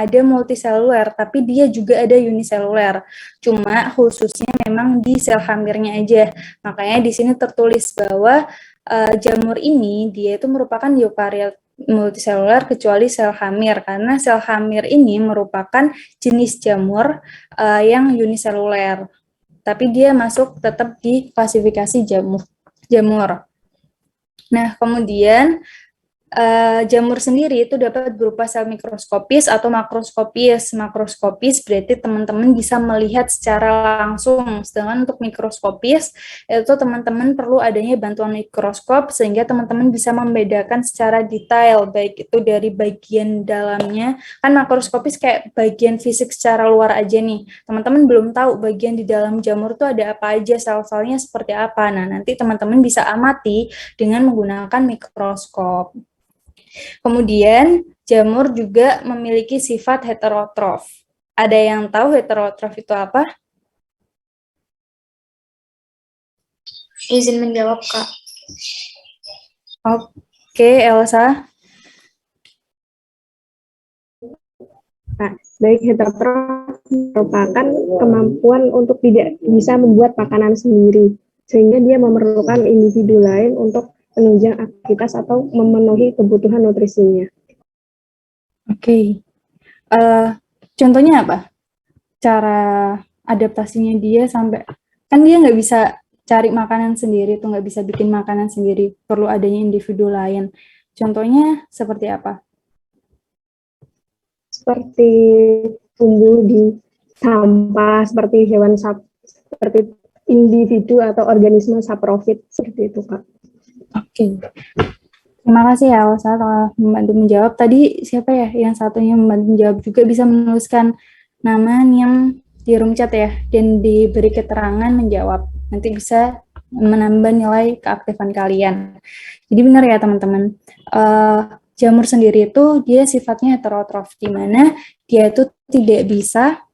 ada multiseluler, tapi dia juga ada uniseluler. Cuma khususnya memang di sel hamirnya aja. Makanya di sini tertulis bahwa jamur ini dia itu merupakan eukariot multiseluler kecuali sel hamir, karena sel hamir ini merupakan jenis jamur yang uniseluler. Tapi dia masuk tetap di klasifikasi jamur. Nah, kemudian jamur sendiri itu dapat berupa sel mikroskopis atau makroskopis. Makroskopis berarti teman-teman bisa melihat secara langsung, sedangkan untuk mikroskopis itu teman-teman perlu adanya bantuan mikroskop sehingga teman-teman bisa membedakan secara detail, baik itu dari bagian dalamnya, kan makroskopis kayak bagian fisik secara luar aja nih. Teman-teman belum tahu bagian di dalam jamur itu ada apa aja, sel-selnya seperti apa. Nah, nanti teman-teman bisa amati dengan menggunakan mikroskop. Kemudian, jamur juga memiliki sifat heterotrof. Ada yang tahu heterotrof itu apa? Izin menjawab, Kak. Oke, Elsa. Nah, baik heterotrof merupakan kemampuan untuk tidak bisa membuat makanan sendiri, sehingga dia memerlukan individu lain untuk menunjang aktivitas atau memenuhi kebutuhan nutrisinya. Oke. Contohnya apa? Cara adaptasinya dia sampai, kan dia nggak bisa cari makanan sendiri, tuh nggak bisa bikin makanan sendiri, perlu adanya individu lain. Contohnya seperti apa? Seperti tumbuh di sampah, seperti hewan seperti individu atau organisme saprofit, seperti itu, Kak. Oke. Terima kasih ya Elsa telah membantu menjawab. Tadi siapa ya yang satunya membantu menjawab juga, bisa menuliskan nama NIM di room chat ya, dan diberi keterangan menjawab. Nanti bisa menambah nilai keaktifan kalian. Jadi benar ya teman-teman, jamur sendiri itu dia sifatnya heterotrof, di mana dia itu tidak bisa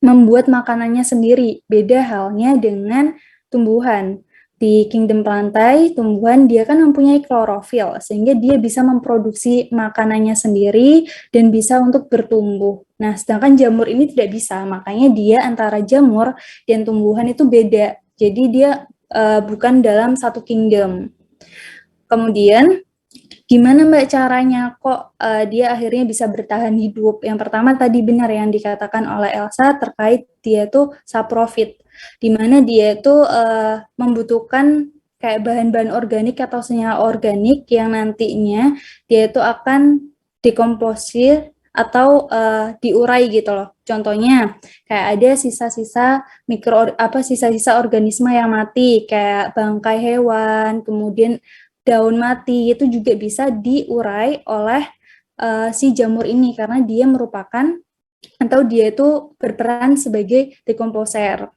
membuat makanannya sendiri. Beda halnya dengan tumbuhan. Di kingdom pelantai, tumbuhan dia kan mempunyai klorofil, sehingga dia bisa memproduksi makanannya sendiri dan bisa untuk bertumbuh. Nah, sedangkan jamur ini tidak bisa, makanya dia antara jamur dan tumbuhan itu beda. Jadi dia bukan dalam satu kingdom. Kemudian, gimana Mbak caranya kok dia akhirnya bisa bertahan hidup? Yang pertama tadi benar yang dikatakan oleh Elsa terkait dia tuh saprofit, di mana dia itu membutuhkan kayak bahan-bahan organik atau senyawa organik yang nantinya dia itu akan dekomposir atau diurai gitu loh. Contohnya kayak ada sisa-sisa sisa-sisa organisme yang mati kayak bangkai hewan, kemudian daun mati, itu juga bisa diurai oleh si jamur ini karena dia merupakan atau dia itu berperan sebagai dekomposer.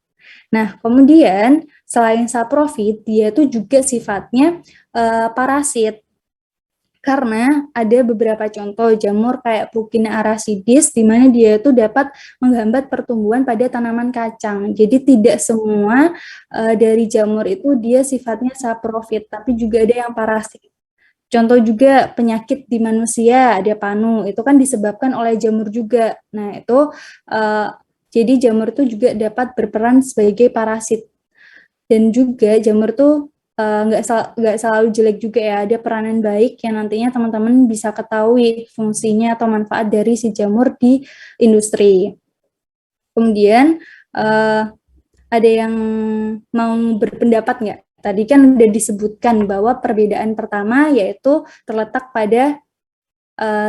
Nah, kemudian selain saprofit, dia itu juga sifatnya parasit. Karena ada beberapa contoh jamur kayak Pucina arasidis, di mana dia itu dapat menghambat pertumbuhan pada tanaman kacang. Jadi tidak semua dari jamur itu dia sifatnya saprofit, tapi juga ada yang parasit. Contoh juga penyakit di manusia, ada panu, itu kan disebabkan oleh jamur juga. Nah, itu jadi jamur itu juga dapat berperan sebagai parasit. Dan juga jamur tuh nggak selalu jelek juga ya, ada peranan baik yang nantinya teman-teman bisa ketahui fungsinya atau manfaat dari si jamur di industri. Kemudian ada yang mau berpendapat nggak? Tadi kan udah disebutkan bahwa perbedaan pertama yaitu terletak pada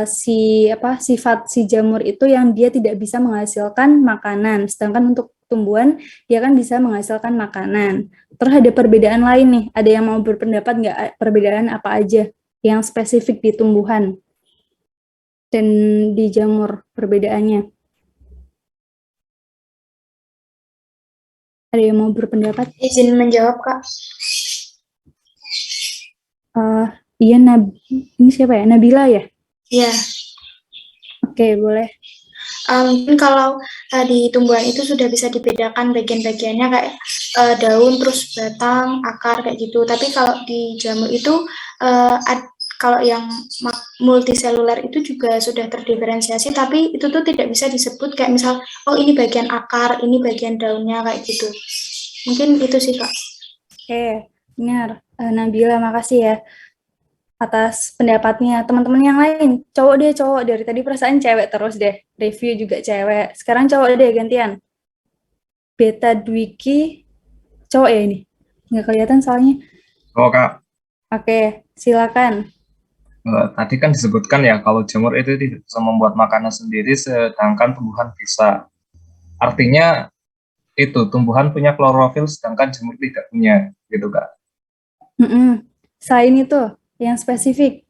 sifat si jamur itu yang dia tidak bisa menghasilkan makanan, sedangkan untuk tumbuhan dia kan bisa menghasilkan makanan. Terus ada perbedaan lain nih, ada yang mau berpendapat nggak perbedaan apa aja yang spesifik di tumbuhan dan di jamur perbedaannya? Ada yang mau berpendapat? Izin menjawab, Kak. Iya, ini siapa ya? Nabila ya? Iya. Oke, boleh. Mungkin kalau di tumbuhan itu sudah bisa dibedakan bagian-bagiannya kayak daun, terus batang, akar kayak gitu. Tapi kalau di jamur itu Kalau yang multiseluler itu juga sudah terdiferensiasi, tapi itu tuh tidak bisa disebut kayak misal, oh ini bagian akar, ini bagian daunnya, kayak gitu. Mungkin itu sih, Kak. Oke, benar. Nabila, makasih ya atas pendapatnya. Teman-teman yang lain, cowok deh, cowok. Dari tadi perasaan cewek terus deh. Review juga cewek. Sekarang cowok deh, gantian. Beta Dwiki, cowok ya ini? Nggak kelihatan soalnya. Oh Kak, Oke, silakan. tadi kan disebutkan ya kalau jamur itu tidak bisa membuat makanan sendiri, sedangkan tumbuhan bisa. Artinya itu tumbuhan punya klorofil, sedangkan jamur tidak punya, gitu Kak. Selain itu, yang spesifik.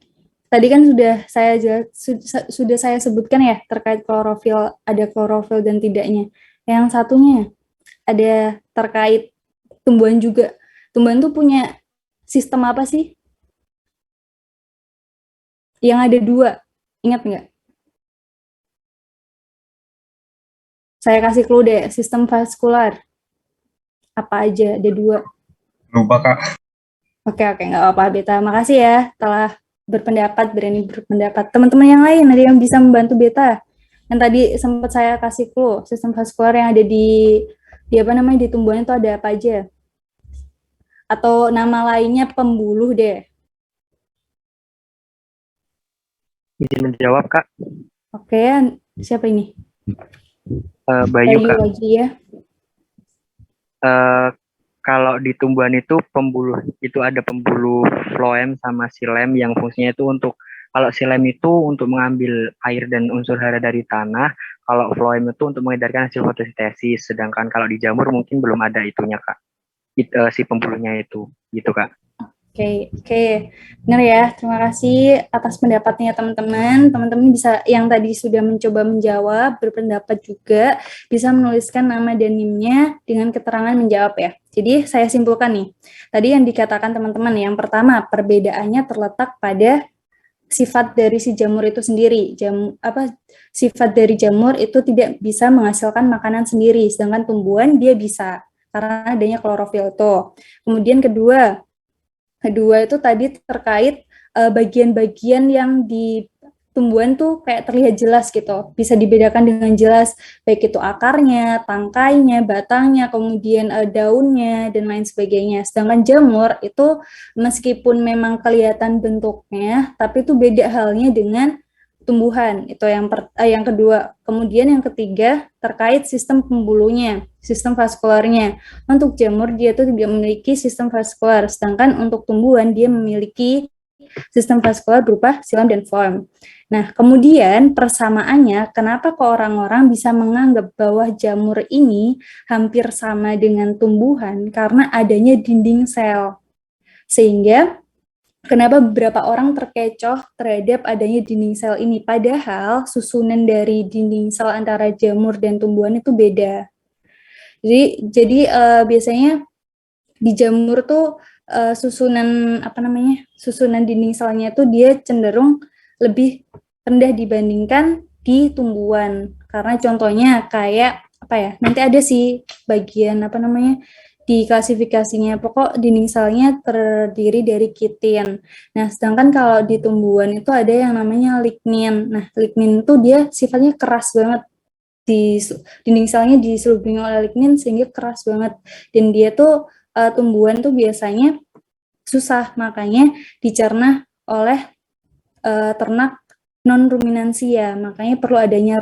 Tadi kan sudah saya sebutkan ya terkait klorofil, ada klorofil dan tidaknya. Yang satunya ada terkait tumbuhan juga. Tumbuhan tuh punya sistem apa sih? Yang ada dua, ingat nggak? Saya kasih clue deh, sistem vaskular. Apa aja, ada dua. Lupa Kak. Oke, nggak apa-apa, Beta. Makasih ya telah berani berpendapat. Teman-teman yang lain, ada yang bisa membantu Beta? Yang tadi sempat saya kasih clue, sistem vaskular yang ada di apa namanya, di tumbuhan itu ada apa aja? Atau nama lainnya pembuluh deh. Izin menjawab, Kak. Oke, siapa ini? Bayu, Kak. lagi ya. Kalau di tumbuhan itu pembuluh, itu ada pembuluh floem sama xilem yang fungsinya itu kalau xilem itu untuk mengambil air dan unsur hara dari tanah, kalau floem itu untuk mengedarkan hasil fotosintesis, sedangkan kalau di jamur mungkin belum ada itunya, Kak. Si pembuluhnya itu, gitu, Kak. Oke. Benar ya. Terima kasih atas pendapatnya teman-teman. Teman-teman bisa yang tadi sudah mencoba menjawab, berpendapat juga, bisa menuliskan nama dan NIM-nya dengan keterangan menjawab ya. Jadi saya simpulkan nih. Tadi yang dikatakan teman-teman, yang pertama perbedaannya terletak pada sifat dari si jamur itu sendiri. Sifat dari jamur itu tidak bisa menghasilkan makanan sendiri, sedangkan tumbuhan dia bisa karena adanya klorofil itu. Kemudian kedua itu tadi terkait bagian-bagian yang di tumbuhan tuh kayak terlihat jelas gitu, bisa dibedakan dengan jelas, baik itu akarnya, tangkainya, batangnya, kemudian daunnya, dan lain sebagainya. Sedangkan jamur itu meskipun memang kelihatan bentuknya, tapi itu beda halnya dengan tumbuhan. Itu yang kedua. Kemudian yang ketiga terkait sistem pembuluhnya, sistem vaskularnya. Untuk jamur dia tuh tidak memiliki sistem vaskular, sedangkan untuk tumbuhan dia memiliki sistem vaskular berupa xilem dan floem. Nah, kemudian persamaannya, kenapa kok orang-orang bisa menganggap bahwa jamur ini hampir sama dengan tumbuhan? Karena adanya dinding sel. Sehingga kenapa beberapa orang terkecoh terhadap adanya dinding sel ini, padahal susunan dari dinding sel antara jamur dan tumbuhan itu beda. Jadi biasanya di jamur tuh susunan dinding selnya tuh dia cenderung lebih rendah dibandingkan di tumbuhan. Karena contohnya kayak apa ya? Nanti ada sih bagian di klasifikasinya, pokok dinding selnya terdiri dari kitin. Nah, sedangkan kalau di tumbuhan itu ada yang namanya lignin. Nah, lignin itu dia sifatnya keras banget. Dinding selnya diselubungi oleh lignin sehingga keras banget. Dan dia tuh tumbuhan tuh biasanya susah, makanya dicerna oleh ternak non-ruminansia. Makanya perlu adanya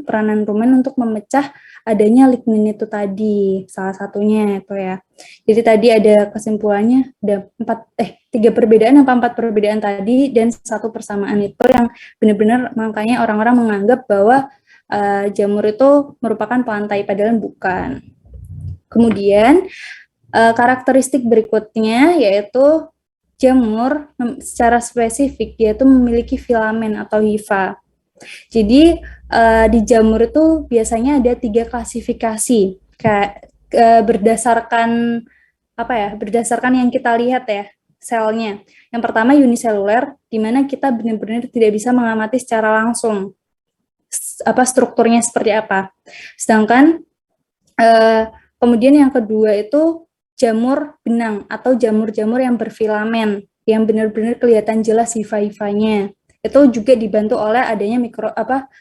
peranan rumen untuk memecah adanya lignin itu tadi, salah satunya itu ya. Jadi tadi ada kesimpulannya, ada 3 perbedaan, 4 perbedaan tadi, dan 1 persamaan itu yang benar-benar makanya orang-orang menganggap bahwa jamur itu merupakan pelantai, padahal bukan. Kemudian, karakteristik berikutnya yaitu jamur secara spesifik dia itu memiliki filamen atau hifa. Jadi di jamur itu biasanya ada 3 klasifikasi berdasarkan yang kita lihat ya selnya. Yang pertama uniseluler, di mana kita benar-benar tidak bisa mengamati secara langsung strukturnya seperti apa. Sedangkan kemudian yang kedua itu jamur benang atau jamur-jamur yang berfilamen. yang benar-benar kelihatan jelas hifa-hifanya. Itu juga dibantu oleh adanya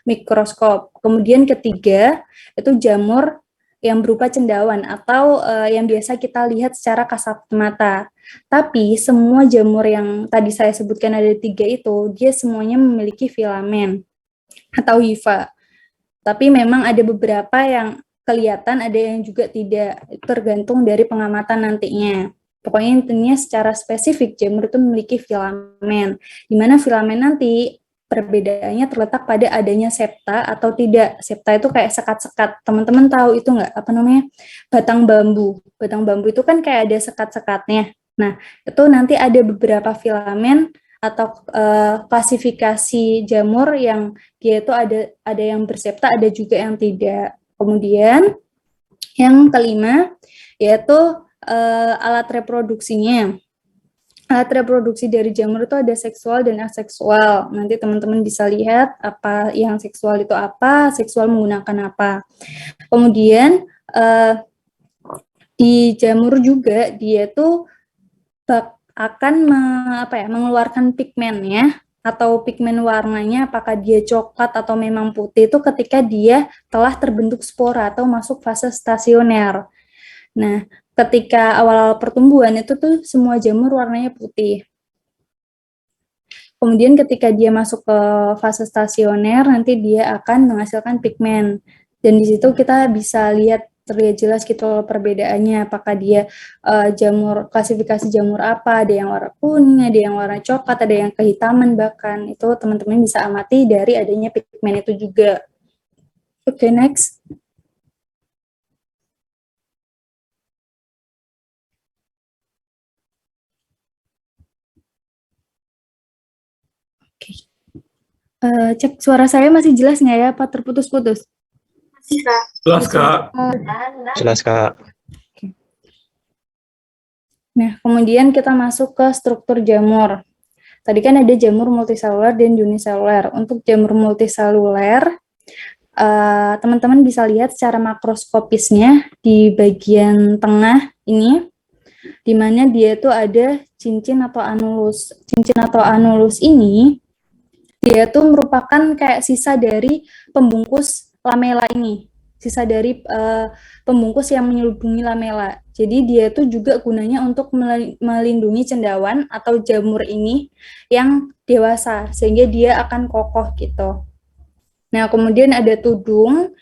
mikroskop. Kemudian ketiga, itu jamur yang berupa cendawan atau yang biasa kita lihat secara kasat mata. Tapi semua jamur yang tadi saya sebutkan ada 3 itu, dia semuanya memiliki filamen atau hifa. Tapi memang ada beberapa yang kelihatan, ada yang juga tidak, tergantung dari pengamatan nantinya. Pokoknya intinya secara spesifik jamur itu memiliki filamen, di mana filamen nanti perbedaannya terletak pada adanya septa atau tidak. Septa itu kayak sekat-sekat. Teman-teman tahu itu nggak? Apa namanya? Batang bambu. Batang bambu itu kan kayak ada sekat-sekatnya. Nah, itu nanti ada beberapa filamen atau klasifikasi jamur yang dia itu ada yang bersepta, ada juga yang tidak. Kemudian yang kelima yaitu alat reproduksinya. Alat reproduksi dari jamur itu ada seksual dan aseksual. Nanti teman-teman bisa lihat apa yang seksual itu apa, seksual menggunakan apa. Kemudian di jamur juga dia tuh akan mengeluarkan pigmen ya, atau pigmen warnanya apakah dia coklat atau memang putih itu ketika dia telah terbentuk spora atau masuk fase stasioner. Nah, ketika awal-awal pertumbuhan itu tuh semua jamur warnanya putih. Kemudian ketika dia masuk ke fase stasioner, nanti dia akan menghasilkan pigmen. Dan di situ kita bisa terlihat jelas gitu perbedaannya, apakah dia jamur, klasifikasi jamur apa, ada yang warna kuning, ada yang warna coklat, ada yang kehitaman bahkan. Itu teman-teman bisa amati dari adanya pigmen itu juga. Oke, next. Cek suara saya masih jelas nggak ya, Pak? Terputus-putus? Masih, Kak. Jelas, Kak. Jelas, Kak. Nah, kemudian kita masuk ke struktur jamur. Tadi kan ada jamur multiseluler dan uniseluler. Untuk jamur multiseluler, teman-teman bisa lihat secara makroskopisnya di bagian tengah ini, di mana dia itu ada cincin atau anulus. Cincin atau anulus ini dia tuh merupakan kayak sisa dari pembungkus lamela ini, sisa dari pembungkus yang menyelubungi lamela. Jadi dia tuh juga gunanya untuk melindungi cendawan atau jamur ini yang dewasa, sehingga dia akan kokoh gitu. Nah, kemudian ada tudung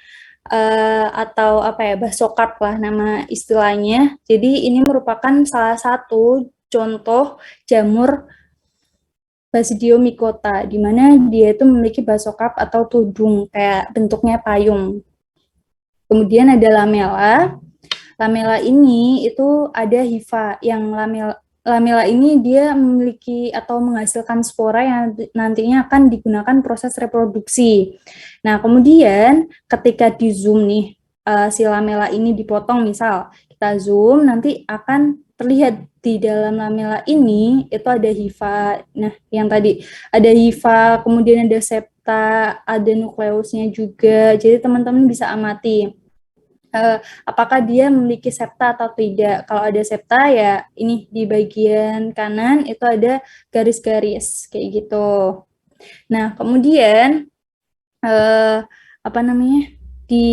atau basokard lah nama istilahnya. Jadi ini merupakan salah satu contoh jamur Basidiomycota, di mana dia itu memiliki basokard atau tudung, kayak bentuknya payung. Kemudian ada lamela. Lamela ini itu ada hifa, yang lamela ini dia memiliki atau menghasilkan spora yang nantinya akan digunakan proses reproduksi. Nah, kemudian ketika di zoom nih, si lamela ini dipotong, misal kita zoom, nanti akan terlihat di dalam lamela ini itu ada hifa. Nah, yang tadi ada hifa, kemudian ada septa, ada nukleusnya juga. Jadi teman-teman bisa amati apakah dia memiliki septa atau tidak. Kalau ada septa ya ini di bagian kanan itu ada garis-garis kayak gitu. Nah, kemudian di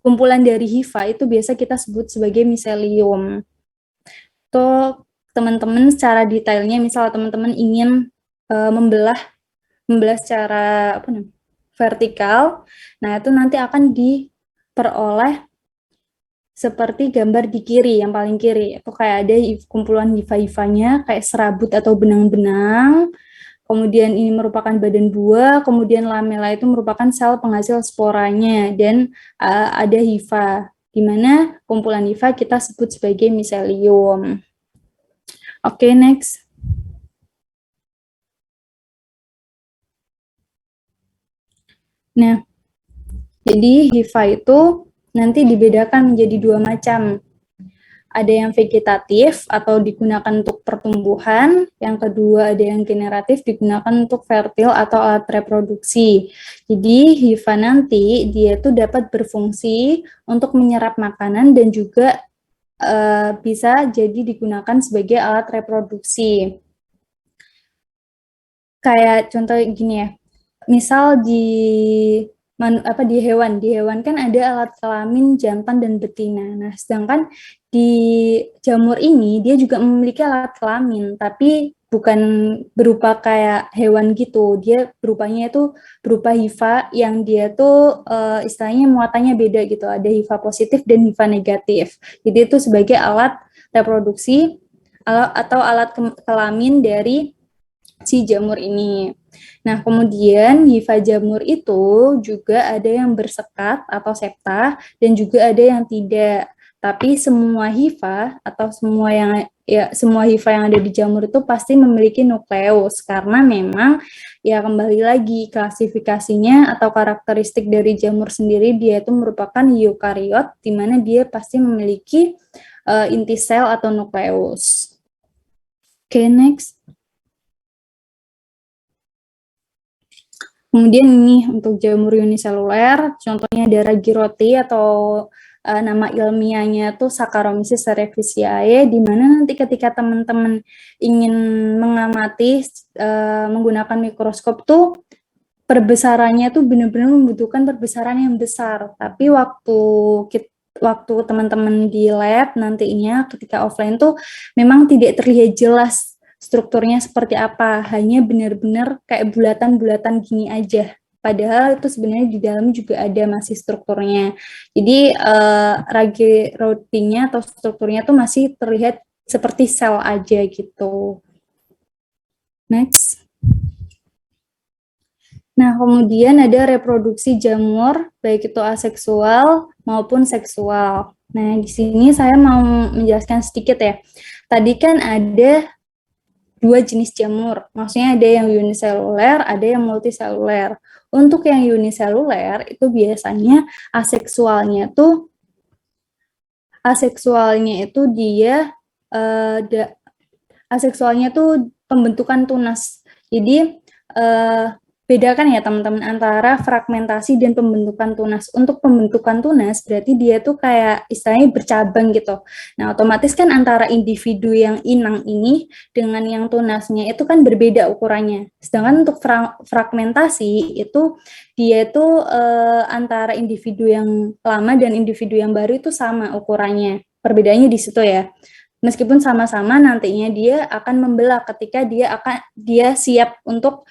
kumpulan dari hifa itu biasa kita sebut sebagai miselium. Itu teman-teman secara detailnya, misal teman-teman ingin membelah secara vertikal, nah itu nanti akan diperoleh seperti gambar di kiri, yang paling kiri. Itu kayak ada kumpulan hifa-hifanya, kayak serabut atau benang-benang. Kemudian ini merupakan badan buah, kemudian lamela itu merupakan sel penghasil sporanya, dan ada hifa, di mana kumpulan hifa kita sebut sebagai miselium. Oke, next. Nah, jadi hifa itu nanti dibedakan menjadi 2 macam. Ada yang vegetatif atau digunakan untuk pertumbuhan, yang kedua ada yang generatif digunakan untuk fertil atau alat reproduksi. Jadi hifa nanti dia tuh dapat berfungsi untuk menyerap makanan dan juga bisa jadi digunakan sebagai alat reproduksi. kayak contoh gini ya, misal di hewan kan ada alat kelamin jantan dan betina. Nah, sedangkan di jamur ini dia juga memiliki alat kelamin, tapi bukan berupa kayak hewan gitu. Dia berupanya itu berupa hifa yang dia tuh istilahnya muatannya beda gitu. Ada hifa positif dan hifa negatif. Jadi itu sebagai alat reproduksi atau alat kelamin dari si jamur ini. Nah, kemudian hifa jamur itu juga ada yang bersekat atau septa dan juga ada yang tidak. Tapi semua hifa atau semua hifa yang ada di jamur itu pasti memiliki nukleus karena memang ya kembali lagi klasifikasinya atau karakteristik dari jamur sendiri dia itu merupakan eukariot di mana dia pasti memiliki inti sel atau nukleus. Oke, next. Kemudian ini untuk jamur uniseluler, contohnya ada ragiroti atau nama ilmiahnya tuh Saccharomyces cerevisiae, di mana nanti ketika teman-teman ingin mengamati menggunakan mikroskop tuh perbesarannya tuh benar-benar membutuhkan perbesaran yang besar. Tapi waktu teman-teman di lab nantinya ketika offline tuh memang tidak terlihat jelas strukturnya seperti apa, hanya benar-benar kayak bulatan-bulatan gini aja. Padahal itu sebenarnya di dalam juga ada masih strukturnya. Jadi ragirotinya atau strukturnya tuh masih terlihat seperti sel aja gitu. Next. Nah, kemudian ada reproduksi jamur, baik itu aseksual maupun seksual. Nah, di sini saya mau menjelaskan sedikit ya. Tadi kan ada dua jenis jamur, maksudnya ada yang uniseluler, ada yang multiseluler. Untuk yang uniseluler itu biasanya aseksualnya dia pembentukan tunas. Jadi bedakan ya teman-teman antara fragmentasi dan pembentukan tunas. Untuk pembentukan tunas berarti dia tuh kayak istilahnya bercabang gitu. Nah, otomatis kan antara individu yang inang ini dengan yang tunasnya itu kan berbeda ukurannya. Sedangkan untuk fragmentasi itu dia itu antara individu yang lama dan individu yang baru itu sama ukurannya. Perbedaannya di situ ya. Meskipun sama-sama nantinya dia akan membelah ketika dia siap untuk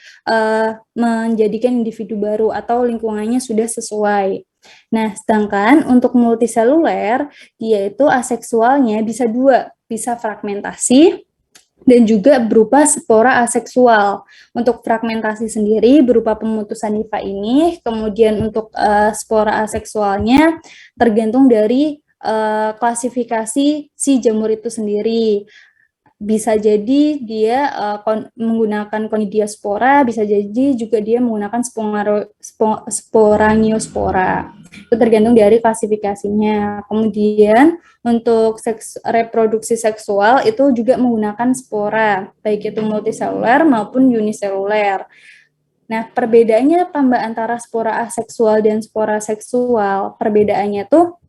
menjadikan individu baru atau lingkungannya sudah sesuai. Nah, sedangkan untuk multiseluler dia itu aseksualnya bisa dua, bisa fragmentasi dan juga berupa spora aseksual. Untuk fragmentasi sendiri berupa pemutusan hifa ini, kemudian untuk spora aseksualnya tergantung dari klasifikasi si jamur itu sendiri. Bisa jadi dia menggunakan conidiospora, bisa jadi juga dia menggunakan sporangiospora. Itu tergantung dari klasifikasinya. Kemudian untuk reproduksi seksual itu juga menggunakan spora, baik itu multiseluler maupun uniseluler. Nah, perbedaannya apa Mbak antara spora aseksual dan spora seksual? Perbedaannya tuh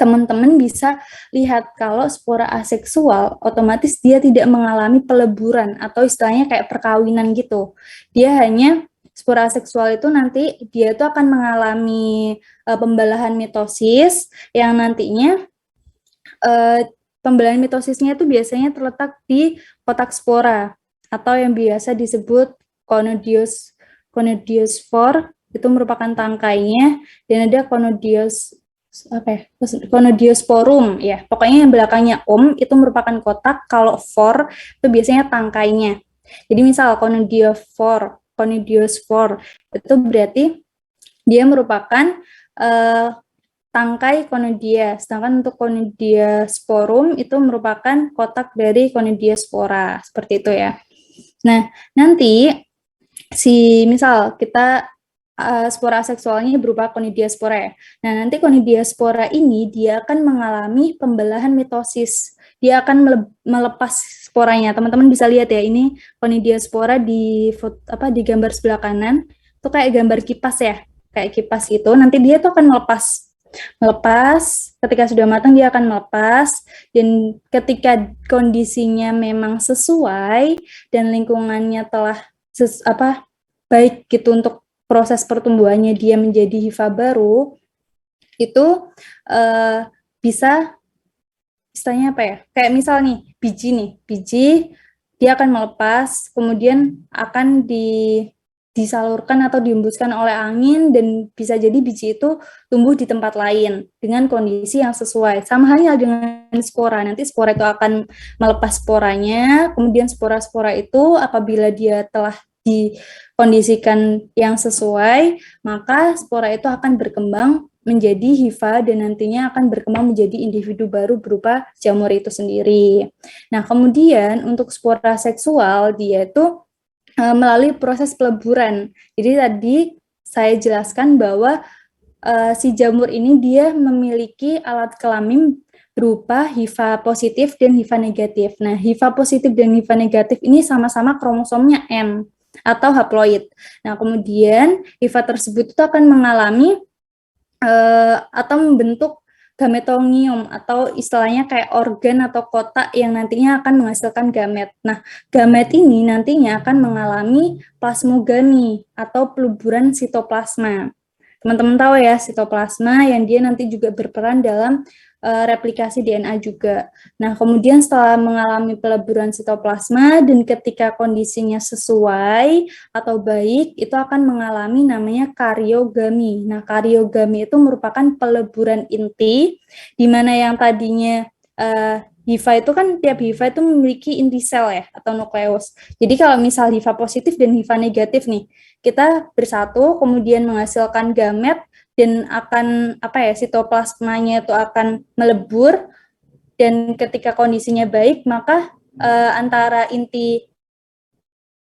teman-teman bisa lihat kalau spora aseksual otomatis dia tidak mengalami peleburan atau istilahnya kayak perkawinan gitu. Dia hanya spora aseksual itu nanti dia itu akan mengalami pembelahan mitosis yang nantinya pembelahan mitosisnya itu biasanya terletak di kotak spora atau yang biasa disebut conidiospore, itu merupakan tangkainya, dan ada conidiosporum ya, pokoknya yang belakangnya itu merupakan kotak, kalau for itu biasanya tangkainya. Jadi misal conidiospore itu berarti dia merupakan tangkai conidia, sedangkan untuk conidiosporum itu merupakan kotak dari conidiospora, seperti itu ya. Nah, nanti misal kita spora seksualnya berupa conidiospora ya. Nah, nanti conidiospora ini dia akan mengalami pembelahan mitosis. Dia akan melepas sporanya. Teman-teman bisa lihat ya, ini conidiospora di gambar sebelah kanan. Itu kayak gambar kipas ya. Kayak kipas itu. Nanti dia tuh akan melepas. Ketika sudah matang dia akan melepas, dan ketika kondisinya memang sesuai dan lingkungannya telah baik gitu untuk proses pertumbuhannya dia menjadi hifa baru, itu bisa istilahnya apa ya? Kayak misal nih, biji dia akan melepas, kemudian akan disalurkan atau dihembuskan oleh angin, dan bisa jadi biji itu tumbuh di tempat lain dengan kondisi yang sesuai. Sama halnya dengan spora, nanti spora itu akan melepas sporanya, kemudian spora-spora itu apabila dia telah dikondisikan yang sesuai, maka spora itu akan berkembang menjadi hifa dan nantinya akan berkembang menjadi individu baru berupa jamur itu sendiri. Nah, kemudian untuk spora seksual dia itu melalui proses peleburan. Jadi tadi saya jelaskan bahwa si jamur ini dia memiliki alat kelamin berupa hifa positif dan hifa negatif. Nah, hifa positif dan hifa negatif ini sama-sama kromosomnya N atau haploid. Nah, kemudian hifa tersebut itu akan mengalami atau membentuk gametongium atau istilahnya kayak organ atau kotak yang nantinya akan menghasilkan gamet. Nah, gamet ini nantinya akan mengalami plasmogami atau peluburan sitoplasma. Teman-teman tahu ya, sitoplasma yang dia nanti juga berperan dalam replikasi DNA juga. Nah, kemudian setelah mengalami peleburan sitoplasma dan ketika kondisinya sesuai atau baik, itu akan mengalami namanya kariogami. Nah, kariogami itu merupakan peleburan inti, di mana yang tadinya hifa itu kan tiap hifa itu memiliki inti sel ya, atau nukleus. Jadi kalau misal hifa positif dan hifa negatif nih, kita bersatu kemudian menghasilkan gamet, dan akan sitoplasmanya itu akan melebur, dan ketika kondisinya baik maka antara inti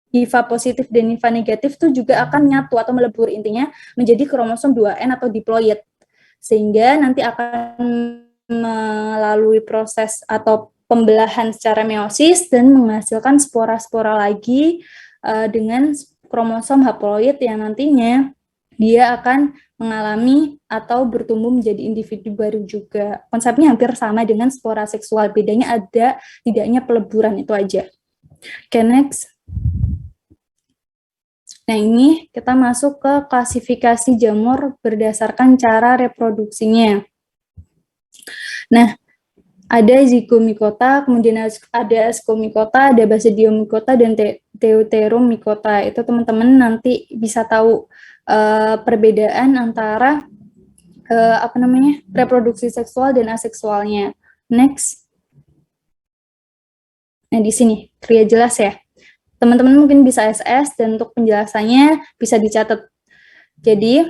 hifa positif dan hifa negatif itu juga akan nyatu atau melebur intinya menjadi kromosom 2N atau diploid, sehingga nanti akan melalui proses atau pembelahan secara meiosis dan menghasilkan spora-spora lagi dengan kromosom haploid yang nantinya dia akan mengalami atau bertumbuh menjadi individu baru juga. Konsepnya hampir sama dengan spora seksual, bedanya ada tidaknya peleburan, itu aja. Oke, next. Nah, ini kita masuk ke klasifikasi jamur berdasarkan cara reproduksinya. Nah, ada zygomicota, kemudian ada ascomycota, ada basidiomycota, dan deuteromycota. Itu teman-teman nanti bisa tahu perbedaan antara reproduksi seksual dan aseksualnya. Next. Nah, di sini terlihat jelas ya. Teman-teman mungkin bisa SS, dan untuk penjelasannya bisa dicatat. Jadi,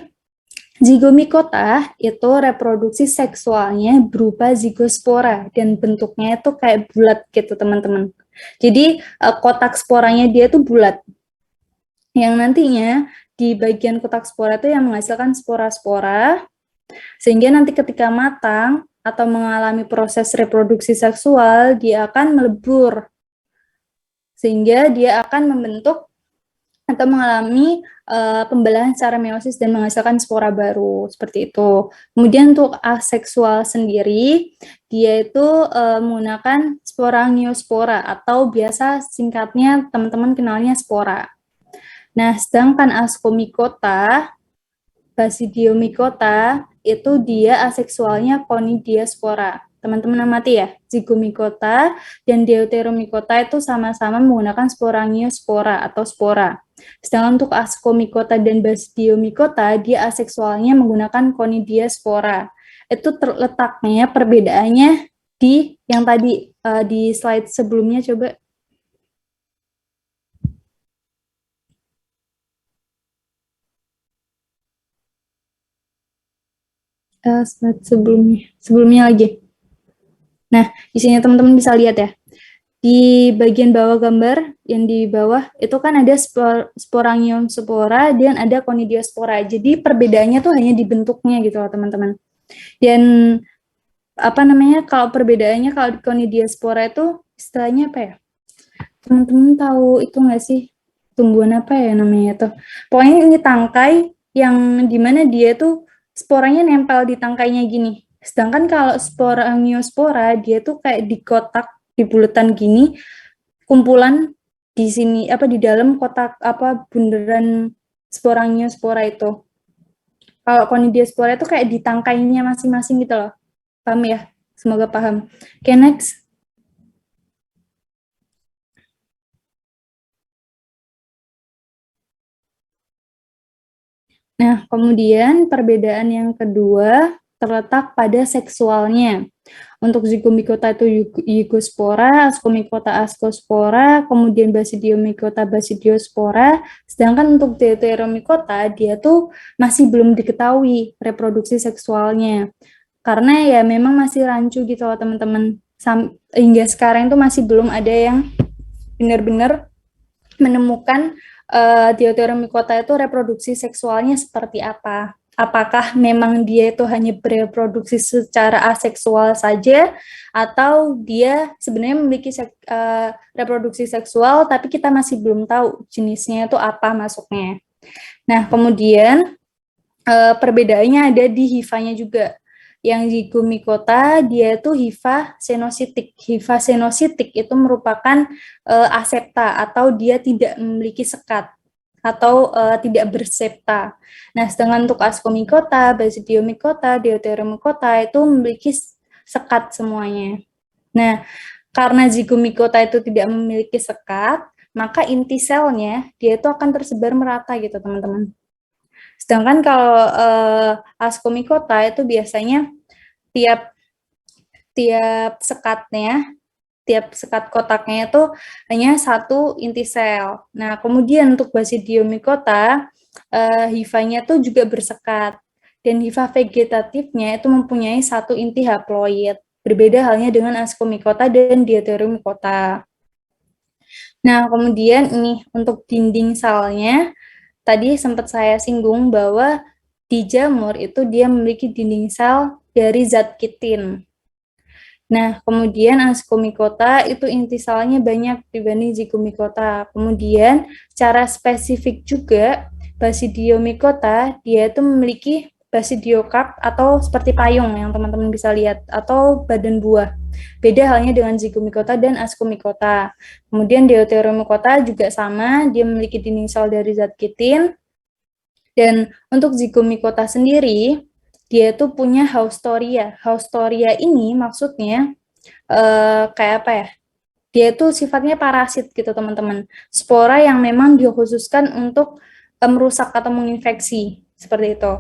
zygomicota itu reproduksi seksualnya berupa zygospora, dan bentuknya itu kayak bulat gitu, teman-teman. Jadi, kotak sporanya dia itu bulat. Yang nantinya di bagian kotak spora itu yang menghasilkan spora-spora, sehingga nanti ketika matang atau mengalami proses reproduksi seksual, dia akan melebur, sehingga dia akan membentuk atau mengalami pembelahan secara meiosis dan menghasilkan spora baru, seperti itu. Kemudian untuk aseksual sendiri, dia itu menggunakan sporangiospora, atau biasa singkatnya teman-teman kenalnya spora. Nah, sedangkan ascomycota, basidiomycota, itu dia aseksualnya conidiaspora. Teman-teman amati ya, zygomicota dan deuteromycota itu sama-sama menggunakan sporangiospora atau spora. Sedangkan untuk ascomycota dan basidiomycota, dia aseksualnya menggunakan conidiaspora. Itu terletaknya perbedaannya di yang tadi di slide sebelumnya, coba. Slide sebelumnya lagi. Nah, di sini teman-teman bisa lihat ya, di bagian bawah gambar yang di bawah itu kan ada sporangiospora dan ada conidiaspora. Jadi perbedaannya tuh hanya di bentuknya gitu loh, teman-teman. Dan kalau perbedaannya, kalau di conidiaspora itu istilahnya apa ya? Teman-teman tahu itu nggak sih? Tumbuhan apa ya namanya tuh? Pokoknya ini tangkai yang dimana dia tuh sporanya nempel di tangkainya gini. Sedangkan kalau sporangiospora, dia tuh kayak di kotak, di bulatan gini, kumpulan di sini di dalam kotak bunderan spora itu. Kalau conidiospora itu kayak di tangkainya masing-masing gitu loh. Paham ya? Semoga paham. Oke, next. Nah, kemudian perbedaan yang kedua terletak pada seksualnya. Untuk Zygomicota itu Eugospora, Ascomycota Ascospora, kemudian Basidiomycota Basidiospora, sedangkan untuk Deuteromycota dia tuh masih belum diketahui reproduksi seksualnya. Karena ya memang masih rancu gitu loh teman-teman. Hingga sekarang itu masih belum ada yang benar-benar menemukan Deuteromycota itu reproduksi seksualnya seperti apa. Apakah memang dia itu hanya bereproduksi secara aseksual saja, atau dia sebenarnya memiliki reproduksi seksual, tapi kita masih belum tahu jenisnya itu apa masuknya. Nah, kemudian perbedaannya ada di hifanya juga. Yang Zygomicota dia itu hifa senositik. Hifa senositik itu merupakan asepta atau dia tidak memiliki sekat atau tidak bersepta. Nah, sedangkan untuk Ascomycota, Basidiomycota, Deuteromycota itu memiliki sekat semuanya. Nah, karena Zygomicota itu tidak memiliki sekat, maka inti selnya dia itu akan tersebar merata gitu, teman-teman. Sedangkan kalau Ascomycota itu biasanya tiap sekat kotaknya itu hanya satu inti sel. Nah, kemudian untuk Basidiomycota, hifanya itu juga bersekat. Dan hifa vegetatifnya itu mempunyai satu inti haploid. Berbeda halnya dengan Ascomycota dan Deuteromycota. Nah, kemudian ini untuk dinding selnya, tadi sempat saya singgung bahwa di jamur itu dia memiliki dinding sel dari zat kitin. Nah, kemudian Ascomycota itu inti selnya banyak dibanding Zygomicota. Kemudian, secara spesifik juga, Basidiomycota dia itu memiliki basidiokarp atau seperti payung yang teman-teman bisa lihat, atau badan buah. Beda halnya dengan Zygomicota dan Ascomycota. Kemudian Deuteromycota juga sama, dia memiliki dinding sel dari zat kitin. Dan untuk Zygomicota sendiri, dia tuh punya haustoria. Haustoria ini maksudnya kayak apa ya? Dia tuh sifatnya parasit gitu teman-teman. Spora yang memang dikhususkan untuk merusak atau menginfeksi seperti itu.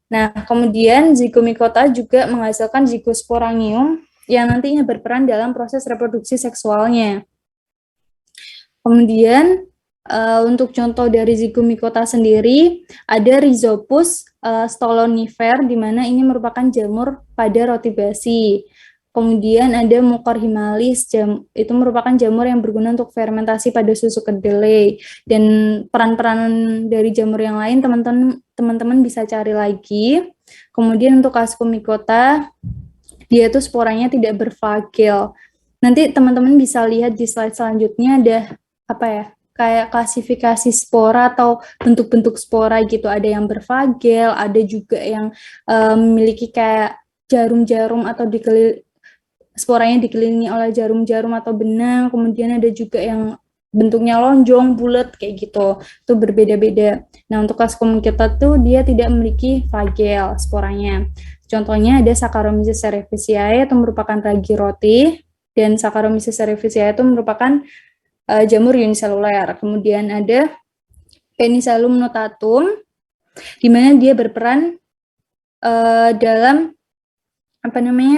Nah, kemudian Zygomicota juga menghasilkan zygosporangium yang nantinya berperan dalam proses reproduksi seksualnya. Kemudian untuk contoh dari Zygomicota sendiri, ada Rhizopus stolonifer, di mana ini merupakan jamur pada roti basi. Kemudian ada Mucorhimalis, itu merupakan jamur yang berguna untuk fermentasi pada susu kedelai. Dan peran-peran dari jamur yang lain teman-teman bisa cari lagi. Kemudian untuk Ascomycota, dia itu sporanya tidak berflagel. Nanti teman-teman bisa lihat di slide selanjutnya ada kayak klasifikasi spora atau bentuk-bentuk spora gitu. Ada yang berflagel, ada juga yang memiliki kayak jarum-jarum atau sporanya dikelilingi oleh jarum-jarum atau benang. Kemudian ada juga yang bentuknya lonjong, bulat kayak gitu. Itu berbeda-beda. Nah, untuk Ascomycota tuh dia tidak memiliki flagel sporanya. Contohnya ada Saccharomyces cerevisiae itu merupakan ragi roti, dan Saccharomyces cerevisiae itu merupakan jamur uniseluler. Kemudian ada Penicillium notatum, di mana dia berperan dalam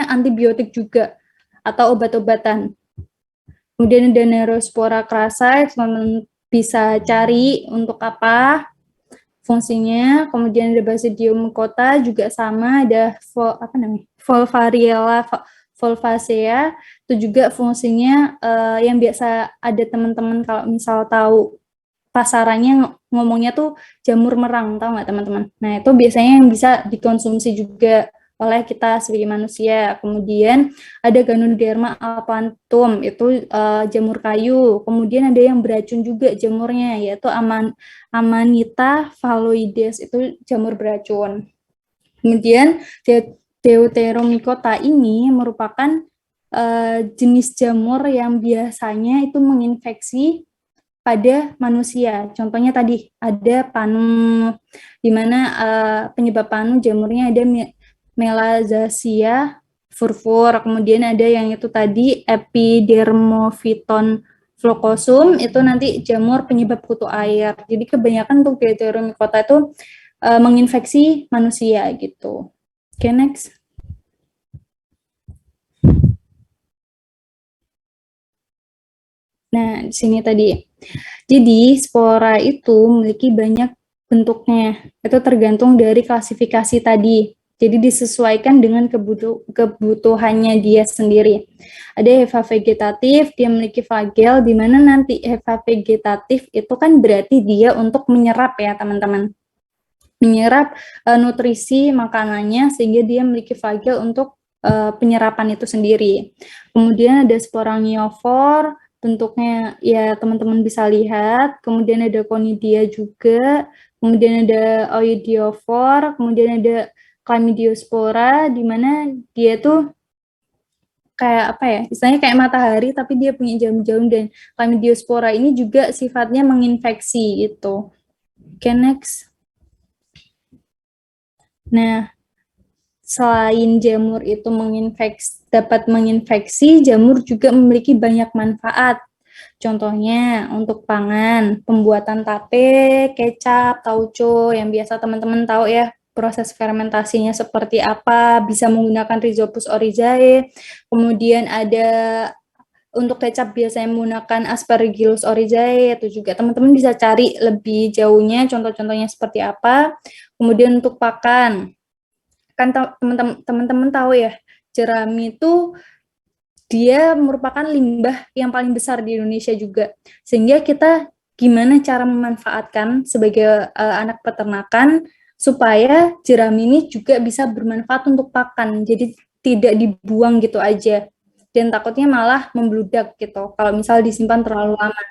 antibiotik juga atau obat-obatan. Kemudian ada Neurospora crassa, teman-teman bisa cari untuk apa fungsinya. Kemudian ada Basidiomycota juga sama, ada Volvariella volvacea, itu juga fungsinya yang biasa ada teman-teman kalau misal tahu pasarannya ngomongnya tuh jamur merang, tahu nggak teman-teman? Nah, itu biasanya yang bisa dikonsumsi juga oleh kita sebagai manusia. Kemudian ada Ganoderma alpantum, itu jamur kayu. Kemudian ada yang beracun juga jamurnya, yaitu Amanita phalloides, itu jamur beracun. Kemudian Deuteromycota ini merupakan jenis jamur yang biasanya itu menginfeksi pada manusia. Contohnya tadi ada panu, di mana penyebab panu jamurnya ada Melasthesia furfur, kemudian ada yang itu tadi Epidermophyton flocosum, itu nanti jamur penyebab kutu air. Jadi kebanyakan untuk Deuteromycota itu menginfeksi manusia gitu. Oke, next. Nah, di sini tadi. Jadi, spora itu memiliki banyak bentuknya. Itu tergantung dari klasifikasi tadi. Jadi, disesuaikan dengan kebutuhannya dia sendiri. Ada HEVA vegetatif, dia memiliki flagel, di mana nanti HEVA vegetatif itu kan berarti dia untuk menyerap ya, teman-teman. Menyerap nutrisi makanannya, sehingga dia memiliki flagel untuk penyerapan itu sendiri. Kemudian ada sporangiofor, bentuknya ya teman-teman bisa lihat, kemudian ada conidia juga, kemudian ada oidiofor, kemudian ada chlamydiospora, di mana dia tuh kayak apa ya, istilahnya kayak matahari tapi dia punya jarum-jarum, dan chlamydiospora ini juga sifatnya menginfeksi itu. Oke, next. Nah, selain jamur itu dapat menginfeksi, jamur juga memiliki banyak manfaat. Contohnya untuk pangan, pembuatan tape, kecap, tauco, yang biasa teman-teman tahu ya, proses fermentasinya seperti apa, bisa menggunakan Rhizopus oryzae. Kemudian ada untuk kecap biasanya menggunakan Aspergillus oryzae, itu juga teman-teman bisa cari lebih jauhnya, contoh-contohnya seperti apa. Kemudian untuk pakan, kan teman-teman tahu ya, jerami itu dia merupakan limbah yang paling besar di Indonesia juga. Sehingga kita gimana cara memanfaatkan sebagai anak peternakan supaya jerami ini juga bisa bermanfaat untuk pakan. Jadi tidak dibuang gitu aja. Dan takutnya malah membludak gitu kalau misal disimpan terlalu lama.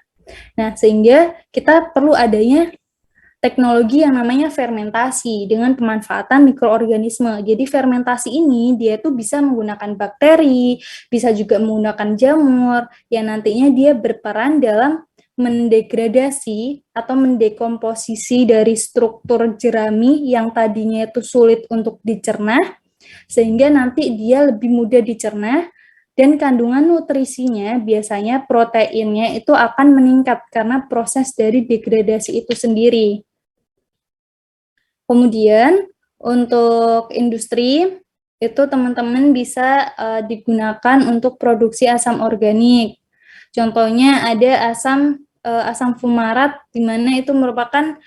Nah, sehingga kita perlu adanya teknologi yang namanya fermentasi dengan pemanfaatan mikroorganisme. Jadi fermentasi ini dia tuh bisa menggunakan bakteri, bisa juga menggunakan jamur yang nantinya dia berperan dalam mendegradasi atau mendekomposisi dari struktur jerami yang tadinya itu sulit untuk dicerna, sehingga nanti dia lebih mudah dicerna, dan kandungan nutrisinya biasanya proteinnya itu akan meningkat karena proses dari degradasi itu sendiri. Kemudian untuk industri itu teman-teman bisa digunakan untuk produksi asam organik. Contohnya ada asam fumarat, di mana itu merupakan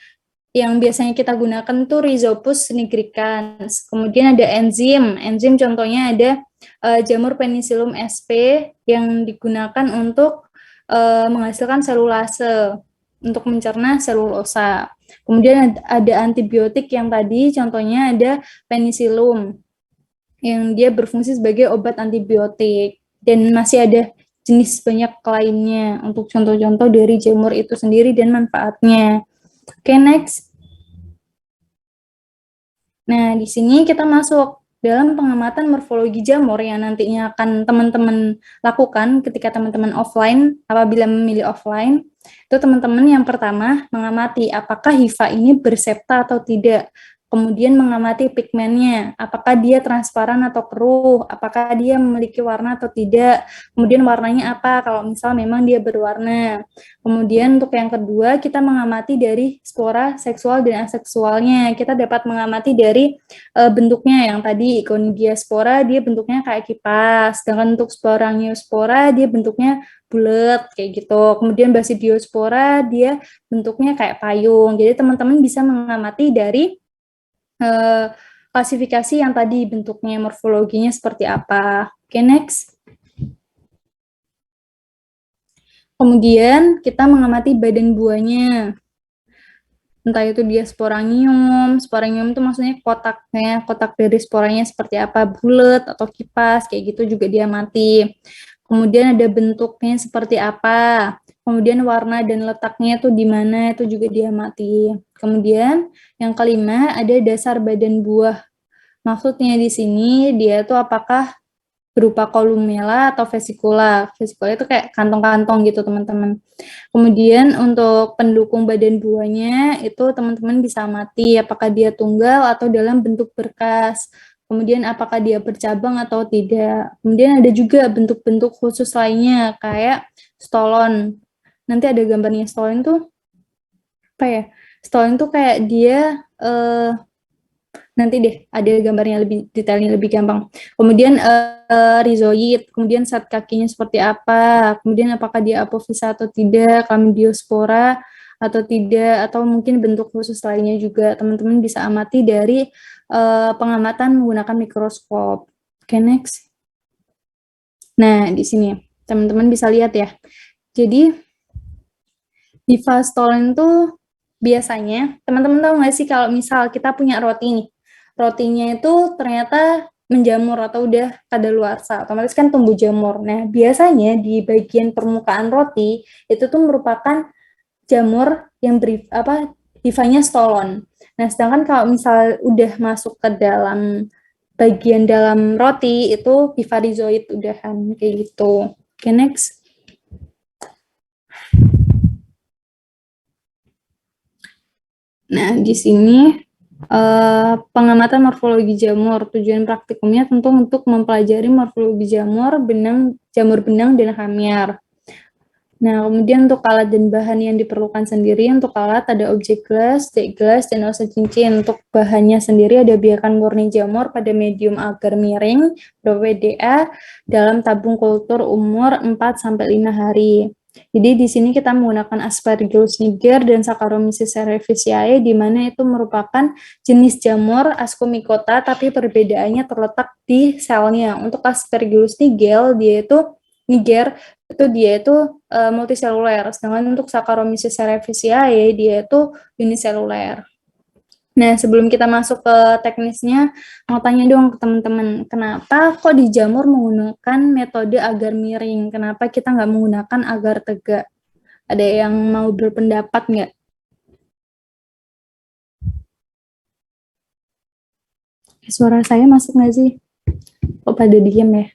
yang biasanya kita gunakan tuh Rhizopus nigricans. Kemudian ada enzim contohnya ada jamur Penicillium sp yang digunakan untuk menghasilkan selulase untuk mencerna selulosa. Kemudian ada antibiotik yang tadi contohnya ada penicillum yang dia berfungsi sebagai obat antibiotik, dan masih ada jenis banyak lainnya untuk contoh-contoh dari jamur itu sendiri dan manfaatnya. Oke, next. Nah, di sini kita masuk dalam pengamatan morfologi jamur yang nantinya akan teman-teman lakukan ketika teman-teman offline, apabila memilih offline. Itu teman-teman yang pertama mengamati apakah hifa ini bersepta atau tidak. Kemudian mengamati pigmennya, apakah dia transparan atau keruh, apakah dia memiliki warna atau tidak. Kemudian warnanya apa kalau misal memang dia berwarna. Kemudian untuk yang kedua, kita mengamati dari spora seksual dan aseksualnya. Kita dapat mengamati dari bentuknya yang tadi Iconidia-spora, dia bentuknya kayak kipas. Sedangkan untuk Sporangiospora, dia bentuknya bulat kayak gitu. Kemudian Basidiospora, dia bentuknya kayak payung. Jadi teman-teman bisa mengamati dari klasifikasi yang tadi bentuknya, morfologinya seperti apa. Oke, next. Kemudian kita mengamati badan buahnya. Entah itu dia sporangium itu maksudnya kotaknya, kotak dari sporanya seperti apa, bulat atau kipas, kayak gitu juga dia mati. Kemudian ada bentuknya seperti apa, kemudian warna dan letaknya itu di mana, itu juga dia mati. Kemudian yang kelima ada dasar badan buah. Maksudnya di sini dia tuh apakah berupa kolumella atau vesikula. Vesikula itu kayak kantong-kantong gitu, teman-teman. Kemudian untuk pendukung badan buahnya itu teman-teman bisa amati apakah dia tunggal atau dalam bentuk berkas. Kemudian apakah dia bercabang atau tidak. Kemudian ada juga bentuk-bentuk khusus lainnya kayak stolon. Nanti ada gambarnya stolon tuh apa ya? Stolon tuh kayak dia nanti deh ada gambarnya lebih detailnya lebih gampang. Kemudian rizoid, kemudian zat kakinya seperti apa, kemudian apakah dia apofisa atau tidak, chlamydiospora atau tidak, atau mungkin bentuk khusus lainnya juga teman-teman bisa amati dari pengamatan menggunakan mikroskop. Oke, next. Nah, di sini teman-teman bisa lihat ya. Jadi di Fastolen tuh biasanya, teman-teman tahu nggak sih kalau misal kita punya roti nih, rotinya itu ternyata menjamur atau udah kadaluarsa, otomatis kan tumbuh jamur. Nah, biasanya di bagian permukaan roti itu tuh merupakan jamur yang hifanya stolon. Nah, sedangkan kalau misal udah masuk ke dalam bagian dalam roti itu pivarizoid udahan kayak gitu. Oke, next. Nah, di sini pengamatan morfologi jamur. Tujuan praktikumnya tentu untuk mempelajari morfologi jamur benang dan hamiar. Nah, kemudian untuk alat dan bahan yang diperlukan sendiri, untuk alat ada objek gelas, dek gelas, dan osa cincin. Untuk bahannya sendiri ada biakan murni jamur pada medium agar miring, PDA, dalam tabung kultur umur 4-5 hari. Jadi di sini kita menggunakan Aspergillus niger dan Saccharomyces cerevisiae, di mana itu merupakan jenis jamur Ascomycota, tapi perbedaannya terletak di selnya. Untuk Aspergillus niger, dia itu multiseluler, sedangkan untuk Saccharomyces cerevisiae dia itu uniseluler. Nah, sebelum kita masuk ke teknisnya, mau tanya dong ke teman-teman, kenapa kok di jamur menggunakan metode agar miring? Kenapa kita nggak menggunakan agar tegak? Ada yang mau berpendapat nggak? Suara saya masuk nggak sih? Kok pada diem ya?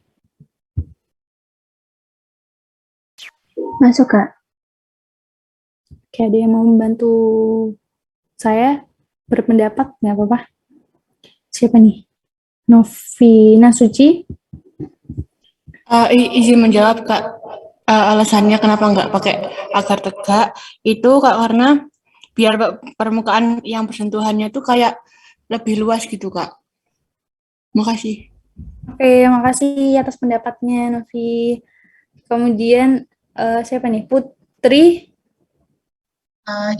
Masuk, Kak? Kayak ada yang mau membantu saya berpendapat, nggak apa-apa. Siapa nih? Novina Suci? Izin menjawab, Kak. Alasannya kenapa nggak pakai agar tegak itu Kak, karena biar permukaan yang bersentuhannya tuh kayak lebih luas gitu, Kak. Makasih. Oke, makasih atas pendapatnya, Novi. Kemudian siapa nih? Putri?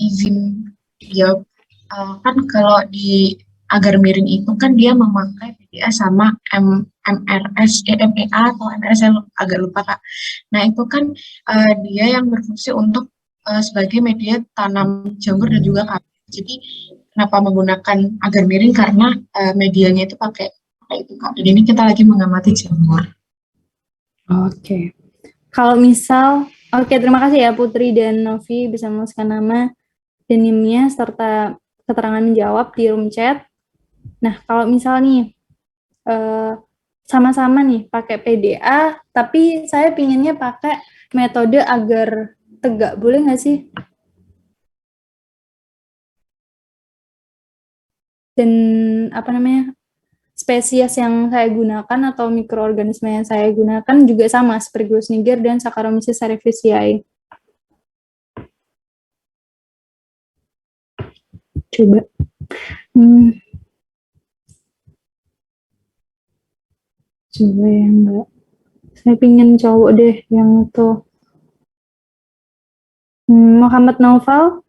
Izin jawab. Kan kalau di agar miring itu kan dia memakai PDA sama MEA atau MRS, saya agak lupa Kak. Nah itu kan dia yang berfungsi untuk sebagai media tanam jamur dan juga kayu. Jadi kenapa menggunakan agar miring, karena medianya itu pakai itu Kak. Dan ini kita lagi mengamati jamur. Oke. Kalau misal, oke, terima kasih ya Putri dan Novi bisa menuliskan nama dan NIM-nya serta keterangan menjawab di room chat. Nah, kalau misal nih sama-sama nih pakai PDA, tapi saya pinginnya pakai metode agar tegak, boleh nggak sih? Dan apa namanya, spesies yang saya gunakan atau mikroorganisme yang saya gunakan juga sama, Aspergillus niger dan Saccharomyces cerevisiae. Coba. Coba ya enggak. Saya pingin cowok deh yang itu. Muhammad Naufal.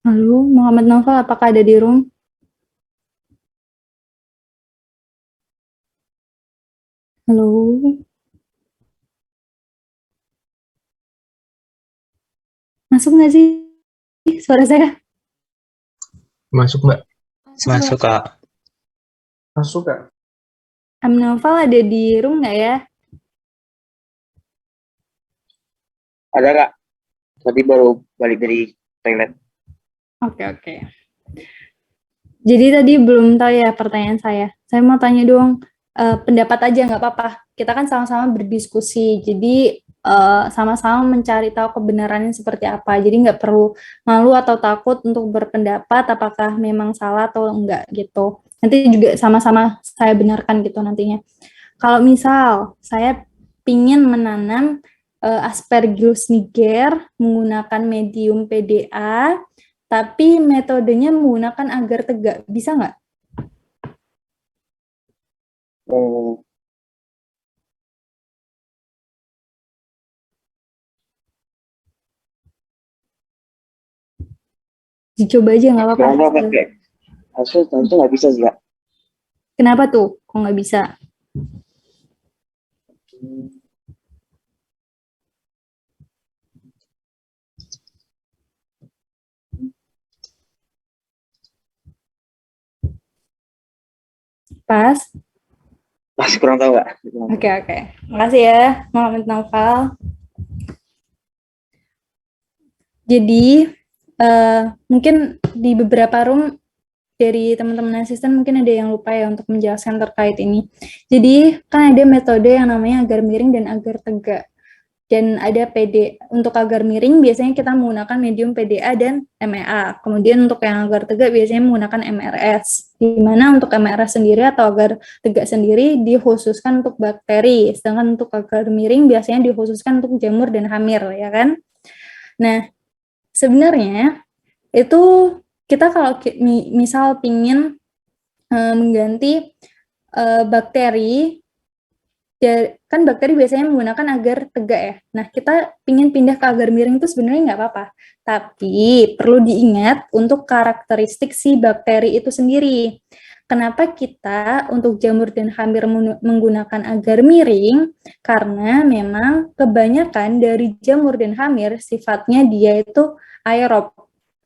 Halo, Muhammad Naufal, apakah ada di room? Halo. Masuk nggak sih suara saya? Masuk, Mbak. Masuk, Kak. Masuk Kak. Naufal ada di room nggak ya? Ada Kak. Tadi baru balik dari toilet. Oke. Jadi tadi belum tahu ya pertanyaan saya. Saya mau tanya dong, pendapat aja nggak apa-apa. Kita kan sama-sama berdiskusi, jadi sama-sama mencari tahu kebenarannya seperti apa. Jadi nggak perlu malu atau takut untuk berpendapat apakah memang salah atau enggak gitu. Nanti juga sama-sama saya benarkan gitu nantinya. Kalau misal saya pingin menanam Aspergillus niger menggunakan medium PDA, tapi metodenya menggunakan agar tegak, bisa nggak? Oh, Dicoba aja nggak apa-apa. kenapa pakai? Harusnya nggak bisa sih, Kak. Kenapa tuh? Kok nggak bisa? Pas? Masih kurang tahu, Kak. Oke. Makasih ya, Muhammad Naufal. Jadi, mungkin di beberapa room dari teman-teman asisten mungkin ada yang lupa ya untuk menjelaskan terkait ini. Jadi, kan ada metode yang namanya agar miring dan agar tegak. Dan ada PD. Untuk agar miring biasanya kita menggunakan medium PDA dan MEA. Kemudian untuk yang agar tegak biasanya menggunakan MRS. Di mana untuk MRS sendiri atau agar tegak sendiri dikhususkan untuk bakteri. Sedangkan untuk agar miring biasanya dikhususkan untuk jamur dan hamir, ya kan? Nah, sebenarnya itu kita kalau misal pingin mengganti bakteri, kan bakteri biasanya menggunakan agar tegak ya. Nah, kita pingin pindah ke agar miring itu sebenarnya nggak apa-apa. Tapi perlu diingat untuk karakteristik si bakteri itu sendiri. Kenapa kita untuk jamur dan hamir menggunakan agar miring? Karena memang kebanyakan dari jamur dan hamir sifatnya dia itu aerob.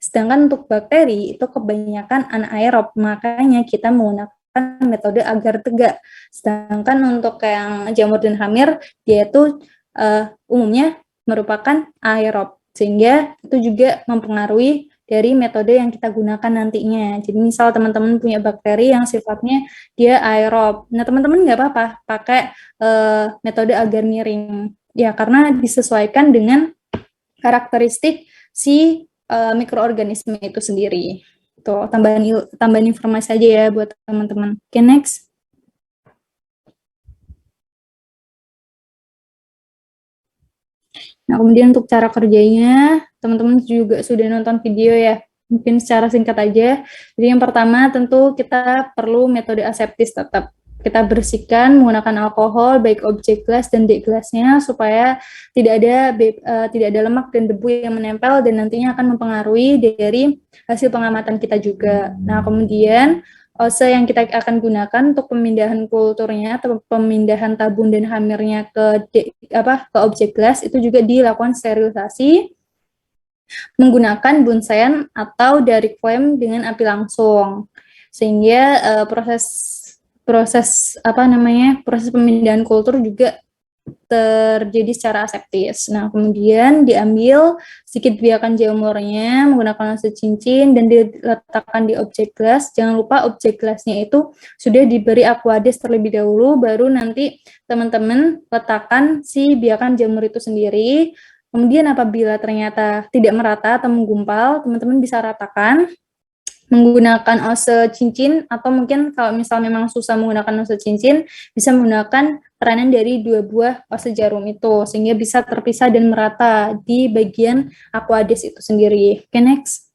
Sedangkan untuk bakteri itu kebanyakan anaerob. Makanya kita menggunakan metode agar tegak. Sedangkan untuk yang jamur dan hamir, dia itu umumnya merupakan aerob. Sehingga itu juga mempengaruhi dari metode yang kita gunakan nantinya. Jadi misal teman-teman punya bakteri yang sifatnya dia aerob. Nah, teman-teman nggak apa-apa pakai metode agar miring. Ya, karena disesuaikan dengan karakteristik si mikroorganisme itu sendiri. Tuh, tambahan informasi aja ya buat teman-teman. Oke, next. Nah, kemudian untuk cara kerjanya, teman-teman juga sudah nonton video ya. Mungkin secara singkat aja. Jadi yang pertama tentu kita perlu metode aseptis tetap. Kita bersihkan menggunakan alkohol, baik objek gelas dan dek gelasnya, supaya tidak ada lemak dan debu yang menempel dan nantinya akan mempengaruhi dari hasil pengamatan kita juga. Nah, kemudian OSE yang kita akan gunakan untuk pemindahan kulturnya atau pemindahan tabung dan hamirnya ke objek gelas itu juga dilakukan sterilisasi menggunakan bunsen atau direct flame dengan api langsung, sehingga proses pemindahan kultur juga terjadi secara aseptis. Nah, kemudian diambil sedikit biakan jamurnya menggunakan lance cincin dan diletakkan di objek gelas. Jangan lupa objek gelasnya itu sudah diberi aquades terlebih dahulu, baru nanti teman-teman letakkan si biakan jamur itu sendiri. Kemudian apabila ternyata tidak merata atau menggumpal, teman-teman bisa ratakan menggunakan ose cincin, atau mungkin kalau misal memang susah menggunakan ose cincin, bisa menggunakan peranan dari 2 buah ose jarum itu, sehingga bisa terpisah dan merata di bagian aquades itu sendiri. Oke, next.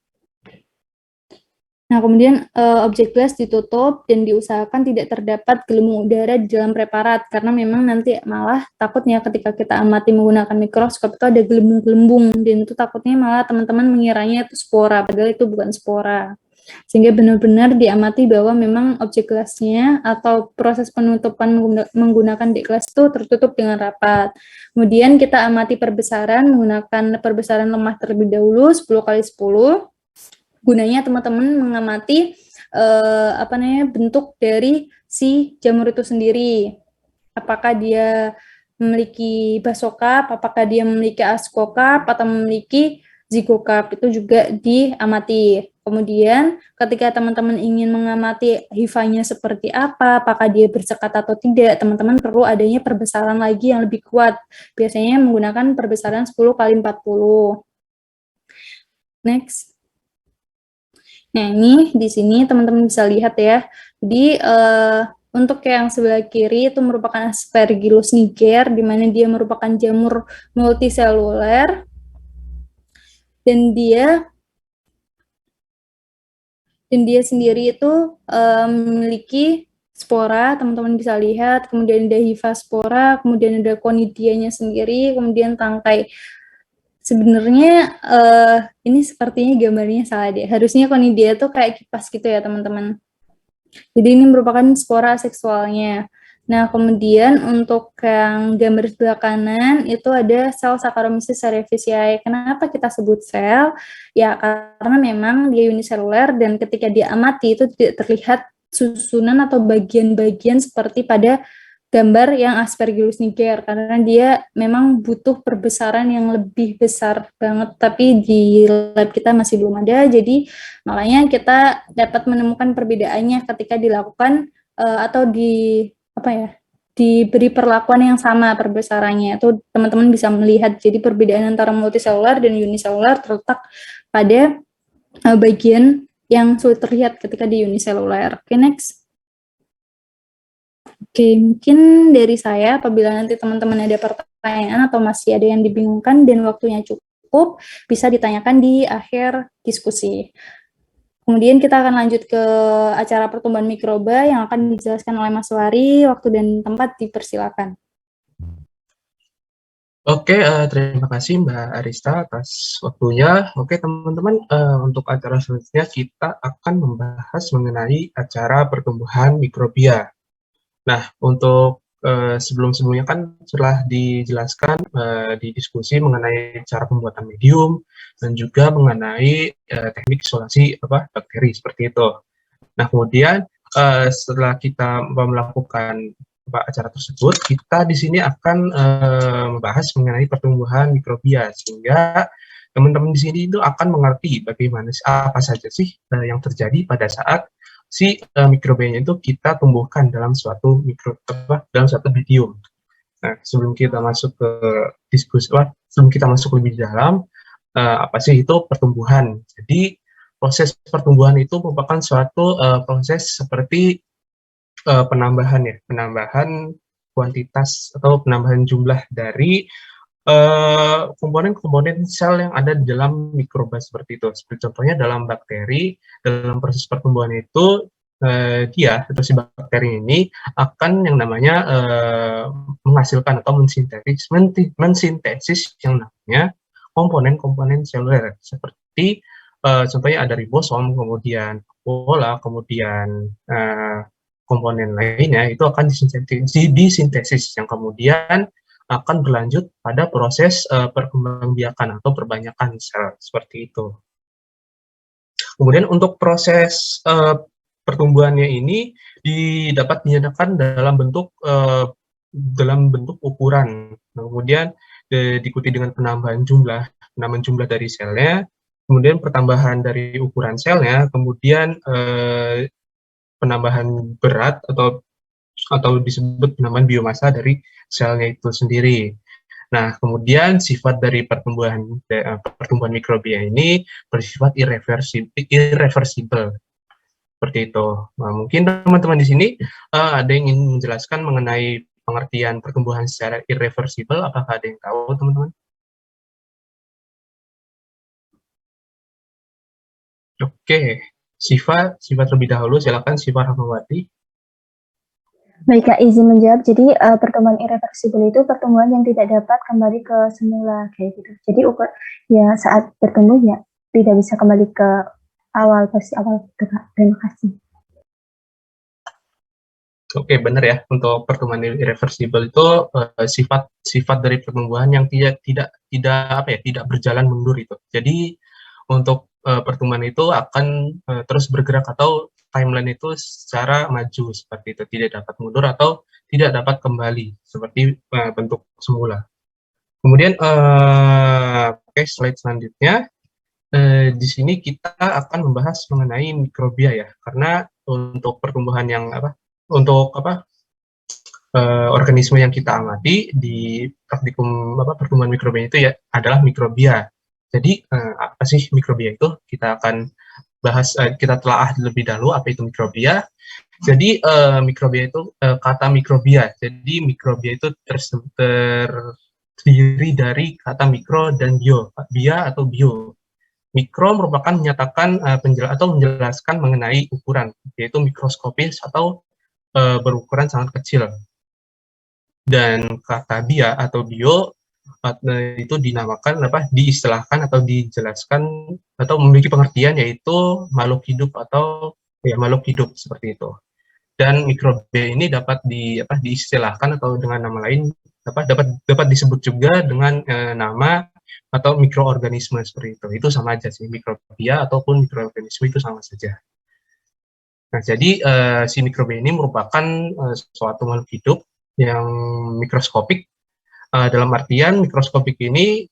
Nah, kemudian objek gelas ditutup dan diusahakan tidak terdapat gelembung udara di dalam preparat, karena memang nanti malah takutnya ketika kita amati menggunakan mikroskop itu ada gelembung-gelembung, dan itu takutnya malah teman-teman mengiranya itu spora, padahal itu bukan spora. Sehingga benar-benar diamati bahwa memang objek gelasnya atau proses penutupan menggunakan dek gelas itu tertutup dengan rapat. Kemudian kita amati perbesaran menggunakan perbesaran lemah terlebih dahulu 10 kali 10. Gunanya teman-teman mengamati bentuk dari si jamur itu sendiri. Apakah dia memiliki basokap, apakah dia memiliki askokap, atau memiliki zigokap, itu juga diamati. Kemudian ketika teman-teman ingin mengamati hifanya seperti apa, apakah dia bersekat atau tidak, teman-teman perlu adanya perbesaran lagi yang lebih kuat. Biasanya menggunakan perbesaran 10 kali 40. Next. Nah, ini di sini teman-teman bisa lihat ya. Jadi untuk yang sebelah kiri itu merupakan Aspergillus niger, di mana dia merupakan jamur multiseluler dan dia sendiri itu memiliki spora, teman-teman bisa lihat, kemudian ada hifaspora, kemudian ada conidianya sendiri, kemudian tangkai. Sebenarnya ini sepertinya gambarnya salah deh. Harusnya conidia tuh kayak kipas gitu ya, teman-teman. Jadi ini merupakan spora seksualnya. Nah, kemudian untuk yang gambar sebelah kanan itu ada sel Saccharomyces cerevisiae. Kenapa kita sebut sel? Ya, karena memang dia uniseluler dan ketika dia amati itu tidak terlihat susunan atau bagian-bagian seperti pada gambar yang Aspergillus niger, karena dia memang butuh perbesaran yang lebih besar banget, tapi di lab kita masih belum ada, jadi makanya kita dapat menemukan perbedaannya ketika dilakukan atau diberi perlakuan yang sama perbesarannya. Itu teman-teman bisa melihat, jadi perbedaan antara multiselular dan uniselular terletak pada bagian yang sulit terlihat ketika di uniselular. Oke, next. Oke, mungkin dari saya, apabila nanti teman-teman ada pertanyaan atau masih ada yang dibingungkan dan waktunya cukup, bisa ditanyakan di akhir diskusi. Kemudian kita akan lanjut ke acara pertumbuhan mikroba yang akan dijelaskan oleh Mas Wari. Waktu dan tempat dipersilakan. Oke, terima kasih Mbak Arista atas waktunya. Oke, teman-teman, untuk acara selanjutnya kita akan membahas mengenai acara pertumbuhan mikrobia. Nah, untuk sebelum-sebelumnya kan setelah dijelaskan di diskusi mengenai cara pembuatan medium dan juga mengenai teknik isolasi bakteri seperti itu. Nah, kemudian setelah kita melakukan acara tersebut, kita di sini akan membahas mengenai pertumbuhan mikrobia sehingga teman-teman di sini itu akan mengerti bagaimana apa saja sih yang terjadi pada saat si mikrobianya itu kita tumbuhkan dalam suatu medium. Nah, sebelum kita masuk ke diskusi, sebelum kita masuk lebih dalam, apa sih itu pertumbuhan? Jadi proses pertumbuhan itu merupakan suatu proses seperti penambahan kuantitas atau penambahan jumlah dari komponen-komponen sel yang ada di dalam mikroba seperti itu. Seperti contohnya dalam bakteri, dalam proses pertumbuhan itu dia atau si bakteri ini akan yang namanya menghasilkan atau mensintesis yang namanya komponen-komponen seluler seperti contohnya ada ribosom, kemudian pola, kemudian komponen lainnya itu akan disintesis yang kemudian akan berlanjut pada proses perkembangbiakan atau perbanyakan sel seperti itu. Kemudian untuk proses pertumbuhannya ini dapat dinyatakan dalam bentuk ukuran. Nah, kemudian diikuti dengan penambahan jumlah dari selnya, kemudian pertambahan dari ukuran selnya, kemudian penambahan berat atau disebut penambahan biomasa dari selnya itu sendiri. Nah, kemudian sifat dari pertumbuhan mikrobia ini bersifat irreversibel. Seperti itu. Nah, mungkin teman-teman di sini ada yang ingin menjelaskan mengenai pengertian pertumbuhan secara irreversibel. Apakah ada yang tahu, teman-teman? Oke, Siva terlebih dahulu. Silakan, Siva Rahmawati. Baik, Kak, izin menjawab. Jadi pertumbuhan irreversibel itu pertumbuhan yang tidak dapat kembali ke semula kayak gitu. Jadi ya saat bertumbuh ya tidak bisa kembali ke posisi awal gitu, Kak. Terima kasih. Oke, benar ya. Untuk pertumbuhan irreversibel itu sifat dari pertumbuhan yang tidak berjalan mundur itu. Jadi untuk pertumbuhan itu akan terus bergerak atau timeline itu secara maju seperti itu, tidak dapat mundur atau tidak dapat kembali seperti bentuk semula. Kemudian slide selanjutnya di sini kita akan membahas mengenai mikrobia ya, karena untuk pertumbuhan yang organisme yang kita amati di praktikum pertumbuhan mikrobia itu ya adalah mikrobia. Jadi apa sih mikrobia itu? Kita akan bahas, kita telaah lebih dahulu apa itu mikrobia. Jadi mikrobia itu kata mikrobia. Jadi mikrobia itu terdiri dari kata mikro dan bio, bia atau bio. Mikro merupakan menyatakan menjelaskan mengenai ukuran, yaitu mikroskopis atau berukuran sangat kecil. Dan kata bia atau bio itu dinamakan diistilahkan atau dijelaskan atau memiliki pengertian yaitu makhluk hidup atau makhluk hidup seperti itu. Dan mikrobia ini dapat diistilahkan atau dengan nama lain dapat disebut juga dengan nama atau mikroorganisme seperti itu. Itu sama aja sih, mikrobia ataupun mikroorganisme itu sama saja. Nah, jadi si mikrobia ini merupakan suatu makhluk hidup yang mikroskopik, dalam artian mikroskopik ini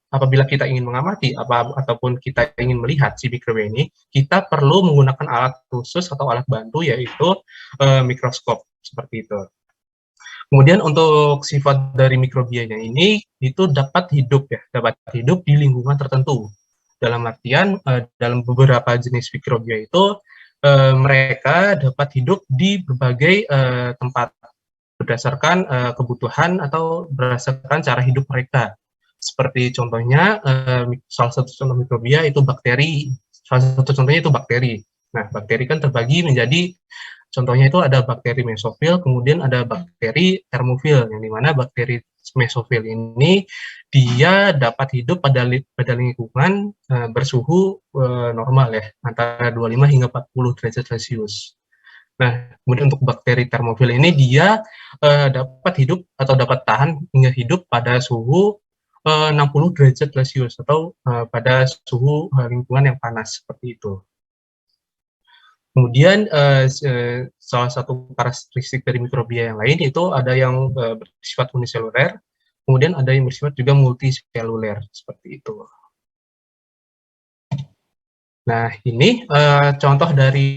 apabila kita ingin mengamati ataupun kita ingin melihat si mikrobia ini, kita perlu menggunakan alat khusus atau alat bantu yaitu mikroskop seperti itu. Kemudian untuk sifat dari mikrobianya ini itu dapat hidup di lingkungan tertentu. Dalam artian dalam beberapa jenis mikrobia itu mereka dapat hidup di berbagai tempat berdasarkan kebutuhan atau berdasarkan cara hidup mereka. Seperti contohnya salah satu contoh mikrobia itu bakteri. Salah satu contohnya itu bakteri. Nah, bakteri kan terbagi menjadi contohnya itu ada bakteri mesofil, kemudian ada bakteri termofil, yang dimana bakteri mesofil ini dia dapat hidup pada lingkungan bersuhu normal ya, antara 25 hingga 40 derajat Celcius. Nah, kemudian untuk bakteri termofil ini dia dapat hidup atau dapat tahan hingga hidup pada suhu 60 derajat Celcius atau pada suhu lingkungan yang panas seperti itu. Kemudian salah satu karakteristik dari mikrobia yang lain itu ada yang bersifat uniseluler, kemudian ada yang bersifat juga multiseluler seperti itu. Nah, ini contoh dari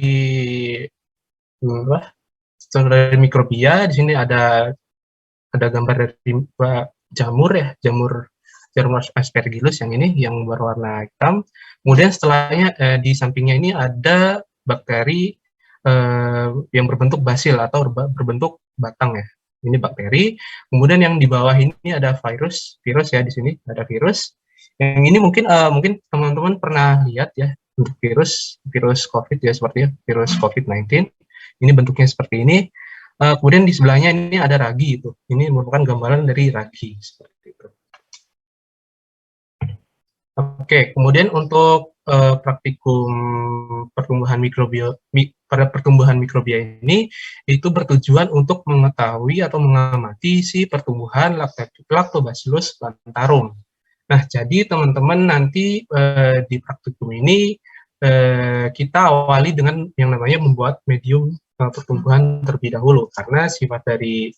mikrobia. Di sini ada gambar dari jamur ya, jamur aspergillus yang ini yang berwarna hitam. Kemudian setelahnya di sampingnya ini ada bakteri yang berbentuk basil atau berbentuk batang ya. Ini bakteri. Kemudian yang di bawah ini ada virus ya, di sini ada virus. Yang ini mungkin teman-teman pernah lihat ya, untuk virus COVID ya, seperti virus COVID-19. Ini bentuknya seperti ini. Kemudian di sebelahnya ini ada ragi itu. Ini merupakan gambaran dari ragi seperti itu. Oke, kemudian untuk praktikum pertumbuhan mikrobia ini itu bertujuan untuk mengetahui atau mengamati si pertumbuhan Lactobacillus plantarum. Nah, jadi teman-teman nanti di praktikum ini kita awali dengan yang namanya membuat medium pertumbuhan terlebih dahulu, karena sifat dari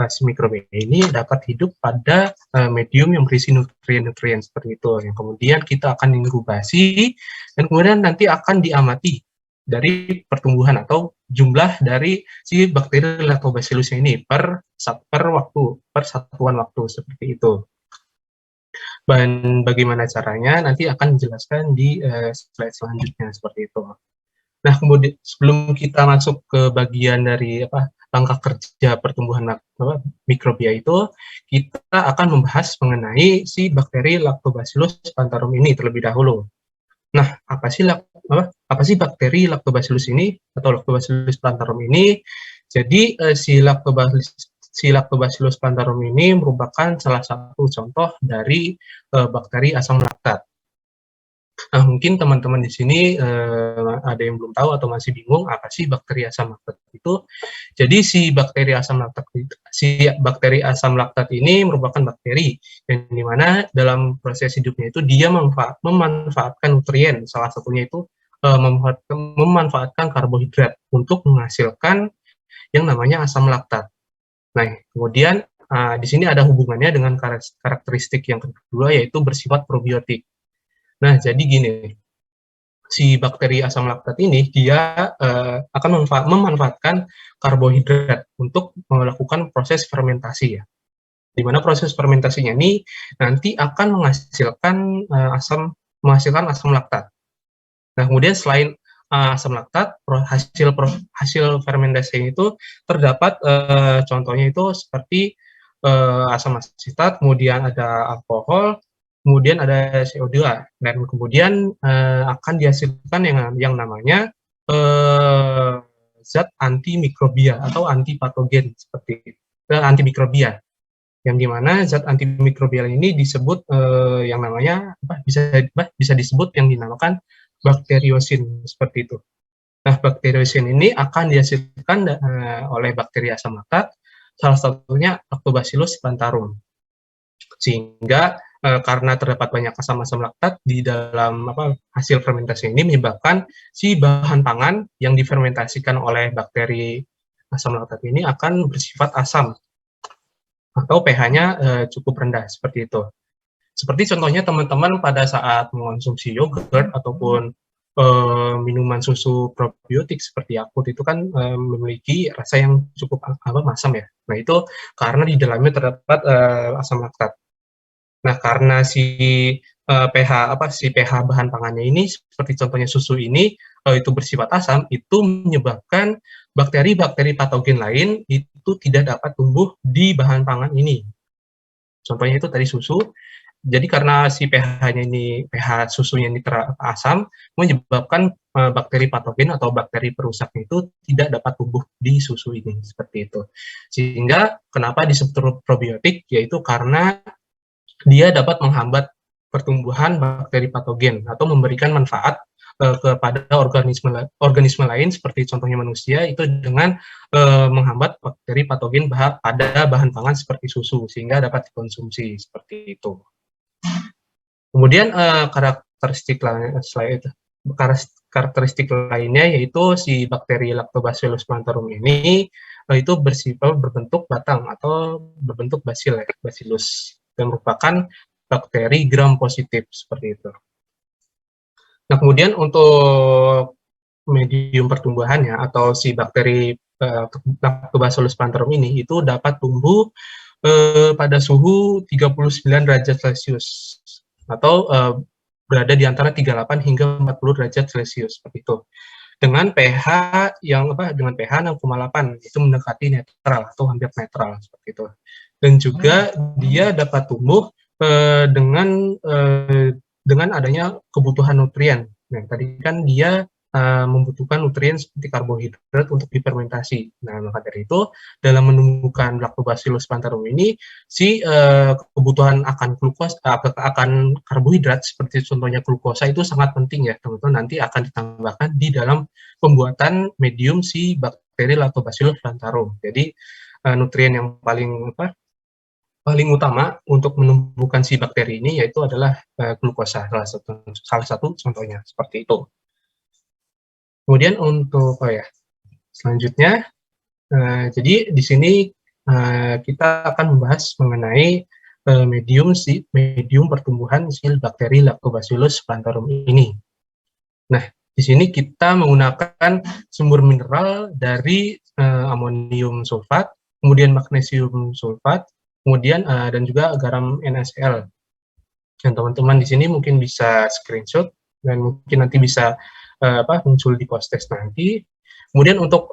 si mikrobia ini dapat hidup pada medium yang berisi nutrien-nutrien seperti itu, yang kemudian kita akan inkubasi dan kemudian nanti akan diamati dari pertumbuhan atau jumlah dari si bakteri Lactobacillus ini per satuan waktu seperti itu. Dan bagaimana caranya nanti akan dijelaskan di slide selanjutnya seperti itu. Nah, kemudian sebelum kita masuk ke bagian dari langkah kerja pertumbuhan mikrobia itu, kita akan membahas mengenai si bakteri Lactobacillus plantarum ini terlebih dahulu. Nah, apa sih bakteri Lactobacillus ini atau Lactobacillus plantarum ini? Jadi si Lactobacillus plantarum ini merupakan salah satu contoh dari bakteri asam laktat. Nah, mungkin teman-teman di sini ada yang belum tahu atau masih bingung apa sih bakteri asam laktat itu. Jadi si bakteri asam laktat ini merupakan bakteri yang dimana dalam proses hidupnya itu dia memanfaatkan nutrien, salah satunya itu memanfaatkan karbohidrat untuk menghasilkan yang namanya asam laktat. Nah, kemudian di sini ada hubungannya dengan karakteristik yang kedua yaitu bersifat probiotik. Nah, jadi gini, si bakteri asam laktat ini dia akan memanfaatkan karbohidrat untuk melakukan proses fermentasi ya. Di mana proses fermentasinya ini nanti akan menghasilkan asam laktat. Nah, kemudian selain asam laktat, hasil fermentasi itu terdapat contohnya itu seperti asam asetat, kemudian ada alkohol, kemudian ada CO2, dan kemudian akan dihasilkan yang namanya zat antimikrobia atau antipatogen seperti antimikrobia, yang dimana zat antimikrobial ini disebut yang namanya bisa disebut yang dinamakan bakteriosin seperti itu. Nah, bakteriosin ini akan dihasilkan oleh bakteri asam laktat, salah satunya Lactobacillus plantarum. Sehingga karena terdapat banyak asam laktat di dalam hasil fermentasi ini menyebabkan si bahan pangan yang difermentasikan oleh bakteri asam laktat ini akan bersifat asam atau pH-nya cukup rendah seperti itu. Seperti contohnya teman-teman pada saat mengonsumsi yogurt ataupun minuman susu probiotik seperti Yakult itu kan memiliki rasa yang cukup masam ya. Nah, itu karena di dalamnya terdapat asam laktat. Nah, karena si pH bahan pangannya ini seperti contohnya susu ini itu bersifat asam, itu menyebabkan bakteri-bakteri patogen lain itu tidak dapat tumbuh di bahan pangan ini. Contohnya itu tadi susu. Jadi karena si pH-nya ini, pH susunya ini asam, menyebabkan bakteri patogen atau bakteri perusaknya itu tidak dapat tumbuh di susu ini, seperti itu. Sehingga kenapa disebut probiotik, yaitu karena dia dapat menghambat pertumbuhan bakteri patogen atau memberikan manfaat kepada organisme lain seperti contohnya manusia itu dengan menghambat bakteri patogen pada bahan pangan seperti susu sehingga dapat dikonsumsi seperti itu. Kemudian karakteristik lainnya yaitu si bakteri Lactobacillus plantarum ini itu bersifat berbentuk batang atau berbentuk bacillus dan merupakan bakteri gram positif seperti itu. Nah, kemudian untuk medium pertumbuhannya atau si bakteri Lactobacillus plantarum ini itu dapat tumbuh pada suhu 39 derajat Celcius atau berada di antara 38 hingga 40 derajat Celcius seperti itu. Dengan pH dengan pH 6,8 itu mendekati netral atau hampir netral seperti itu. Dan juga dia dapat tumbuh dengan adanya kebutuhan nutrien. Nah, tadi kan dia membutuhkan nutrien seperti karbohidrat untuk difermentasi. Nah, maka dari itu dalam menumbuhkan Lactobacillus plantarum ini si kebutuhan akan karbohidrat seperti contohnya glukosa itu sangat penting ya, teman-teman. Nanti akan ditambahkan di dalam pembuatan medium si bakteri Lactobacillus plantarum. Jadi nutrien yang paling utama untuk menumbuhkan si bakteri ini yaitu adalah glukosa, salah satu contohnya seperti itu. Kemudian untuk selanjutnya, jadi di sini kita akan membahas mengenai medium pertumbuhan si bakteri Lactobacillus plantarum ini. Nah, di sini kita menggunakan sumber mineral dari amonium sulfat, kemudian magnesium sulfat, kemudian dan juga garam NaCl. Dan teman-teman di sini mungkin bisa screenshot dan mungkin nanti bisa muncul di post-test nanti. Kemudian untuk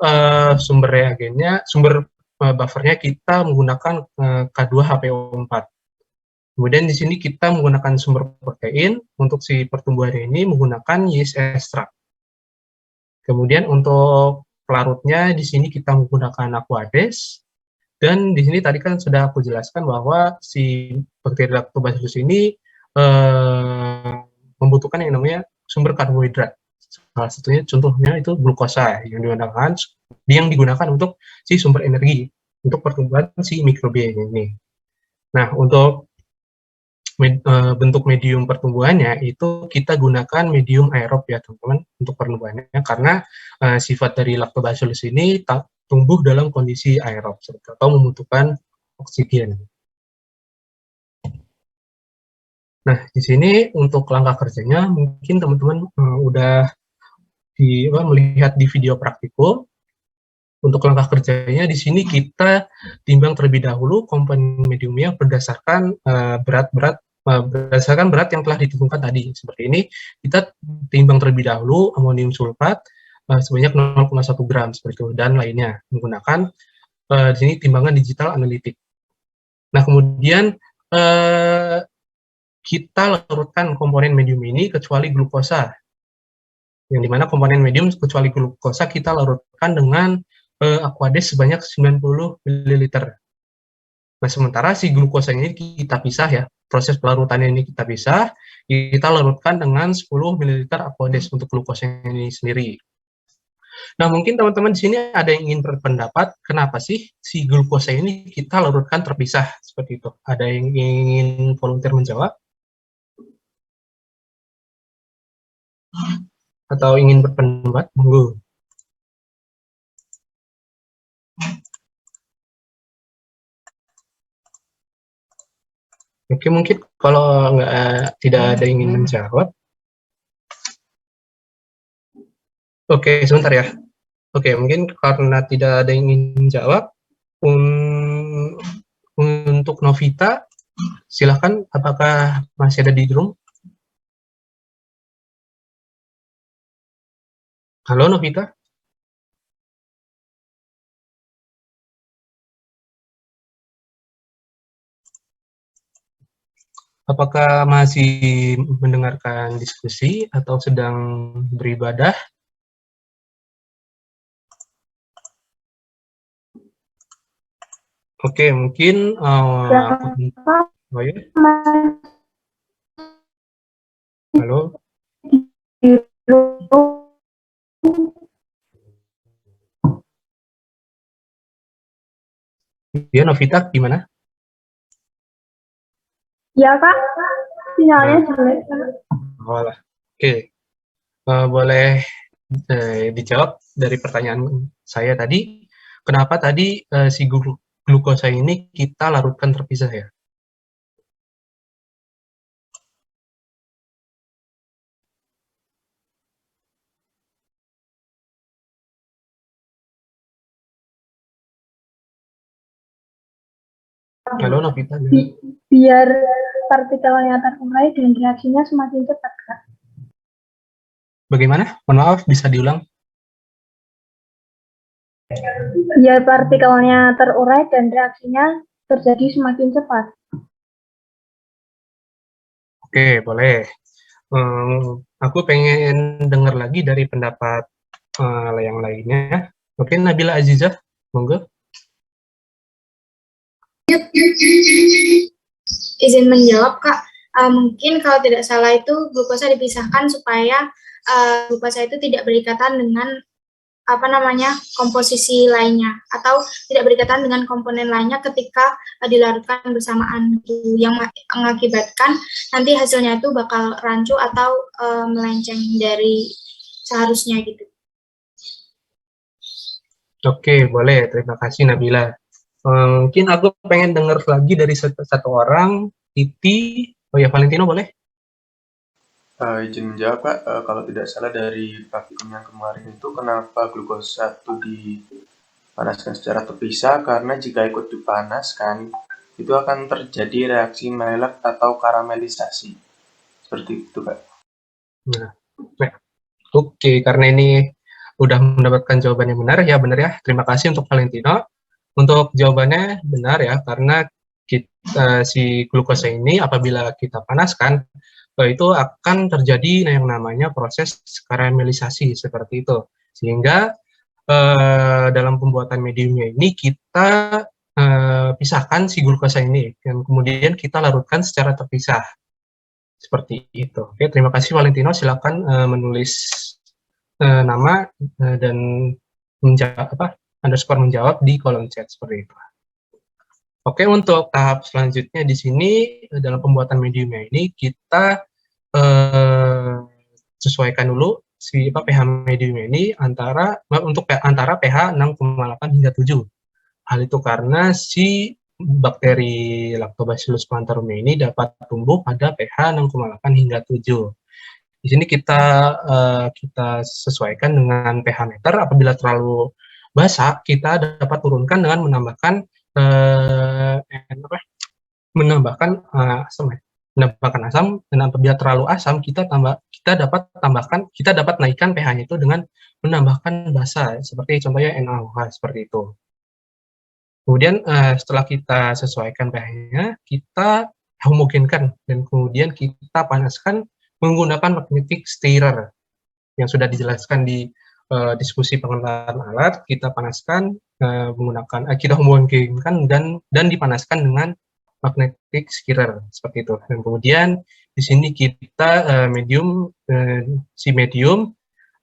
sumber reagennya, sumber buffernya kita menggunakan K2HPO4. Kemudian di sini kita menggunakan sumber protein, untuk si pertumbuhan ini menggunakan yeast extract. Kemudian untuk pelarutnya di sini kita menggunakan Aquades. Dan di sini tadi kan sudah aku jelaskan bahwa si bakteri Lactobacillus ini membutuhkan yang namanya sumber karbohidrat. Salah satunya contohnya itu glukosa yang digunakan untuk si sumber energi untuk pertumbuhan si mikrobia ini. Nah, untuk bentuk medium pertumbuhannya itu kita gunakan medium aerob ya teman-teman untuk pertumbuhannya karena sifat dari Lactobacillus ini tumbuh dalam kondisi aerob atau membutuhkan oksigen. Nah, di sini untuk langkah kerjanya mungkin teman-teman udah melihat di video praktikum. Untuk langkah kerjanya di sini kita timbang terlebih dahulu komponen mediumnya berdasarkan berdasarkan berat yang telah ditentukan tadi. Seperti ini, kita timbang terlebih dahulu amonium sulfat sebanyak 0,1 gram seperti itu, dan lainnya menggunakan di sini timbangan digital analitik. Nah, kemudian kita larutkan komponen medium ini kecuali glukosa, yang dimana komponen medium kecuali glukosa kita larutkan dengan Aquades sebanyak 90 ml. Nah, sementara si glukosa ini kita pisah ya, proses pelarutannya ini kita pisah, kita larutkan dengan 10 ml Aquades untuk glukosa ini sendiri. Nah, mungkin teman-teman di sini ada yang ingin berpendapat, kenapa sih si glukosa ini kita larutkan terpisah seperti itu? Ada yang ingin volunteer menjawab? Atau ingin berpendapat? Monggo. Oke, mungkin kalau tidak ada yang ingin menjawab. Oke, sebentar ya. Oke, mungkin karena tidak ada yang ingin menjawab, untuk Novita, silahkan, apakah masih ada di room? Halo, Novita? Apakah masih mendengarkan diskusi atau sedang beribadah? Oke, mungkin oh ya. Halo. Ya, Novita, gimana? Ya, Kak. Sinyalnya jelek. Oke. Boleh dijawab dari pertanyaan saya tadi, kenapa tadi si glukosa ini kita larutkan terpisah ya? Halo, Novita. Biar partikelnya terurai dan reaksinya semakin cepat, Kak. Bagaimana? Mohon maaf, bisa diulang? Biar partikelnya terurai dan reaksinya terjadi semakin cepat. Oke, boleh. Aku pengen dengar lagi dari pendapat yang lainnya. Oke, Nabila Azizah, monggo. Izin menjawab, Kak. Mungkin kalau tidak salah itu glukosa dipisahkan supaya glukosa itu tidak berikatan dengan komposisi lainnya atau tidak berikatan dengan komponen lainnya ketika dilarutkan bersamaan, yang mengakibatkan nanti hasilnya itu bakal rancu atau melenceng dari seharusnya gitu. Oke, boleh. Terima kasih, Nabila. Mungkin aku pengen dengar lagi dari satu orang, Titi. Oh ya, Valentino boleh? Izin menjawab, Pak. Kalau tidak salah dari praktikum yang kemarin itu, kenapa glukosa itu dipanaskan secara terpisah? Karena jika ikut dipanaskan, itu akan terjadi reaksi meleleh atau karamelisasi. Seperti itu, Pak. Nah, oke, karena ini udah mendapatkan jawaban yang benar ya. Terima kasih untuk Valentino. Untuk jawabannya benar ya, karena si glukosa ini apabila kita panaskan, itu akan terjadi yang namanya proses karamelisasi seperti itu. Sehingga dalam pembuatan mediumnya ini kita pisahkan si glukosa ini dan kemudian kita larutkan secara terpisah. Seperti itu. Oke, terima kasih Valentino. Silakan menulis nama dan menjawab di kolom chat seperti itu. Oke, untuk tahap selanjutnya di sini dalam pembuatan mediumnya ini kita sesuaikan dulu si pH mediumnya ini antara pH 6,8 hingga 7. Hal itu karena si bakteri Lactobacillus plantarum ini dapat tumbuh pada pH 6,8 hingga 7. Di sini kita sesuaikan dengan pH meter. Apabila terlalu basah, kita dapat turunkan dengan menambahkan asam, dan apabila terlalu asam kita dapat naikkan pH-nya itu dengan menambahkan basa, seperti contohnya NaOH seperti itu. Kemudian setelah kita sesuaikan pH-nya, kita homogenkan dan kemudian kita panaskan menggunakan magnetic stirrer yang sudah dijelaskan di diskusi pengenalan alat. Kita panaskan kita homogenkan dan dipanaskan dengan magnetic stirrer seperti itu. Dan kemudian di sini kita medium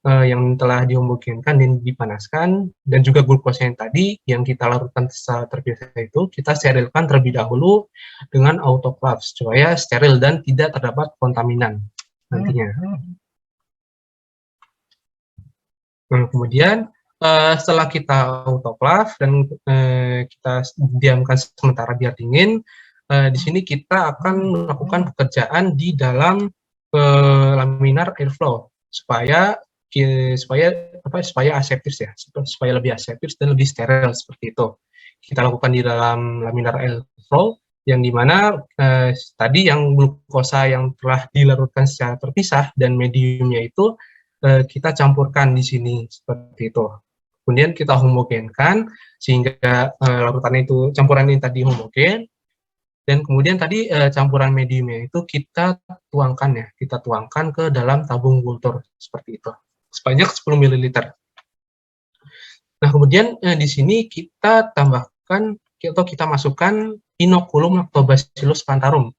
yang telah dihomogenkan dan dipanaskan, dan juga glukosa yang tadi yang kita larutkan secara terbiasa itu kita sterilkan terlebih dahulu dengan autoclave supaya steril dan tidak terdapat kontaminan nantinya. Nah, kemudian setelah kita autoclave dan kita diamkan sementara biar dingin, di sini kita akan melakukan pekerjaan di dalam laminar airflow supaya aseptis ya, supaya lebih aseptis dan lebih steril seperti itu. Kita lakukan di dalam laminar airflow yang dimana tadi yang glukosa yang telah dilarutkan secara terpisah dan mediumnya itu kita campurkan di sini seperti itu. Kemudian kita homogenkan sehingga campuran ini tadi homogen, dan kemudian tadi campuran mediumnya itu kita tuangkan ke dalam tabung kultur seperti itu sebanyak 10 ml. Nah, kemudian di sini kita tambahkan atau kita masukkan inokulum Lactobacillus plantarum,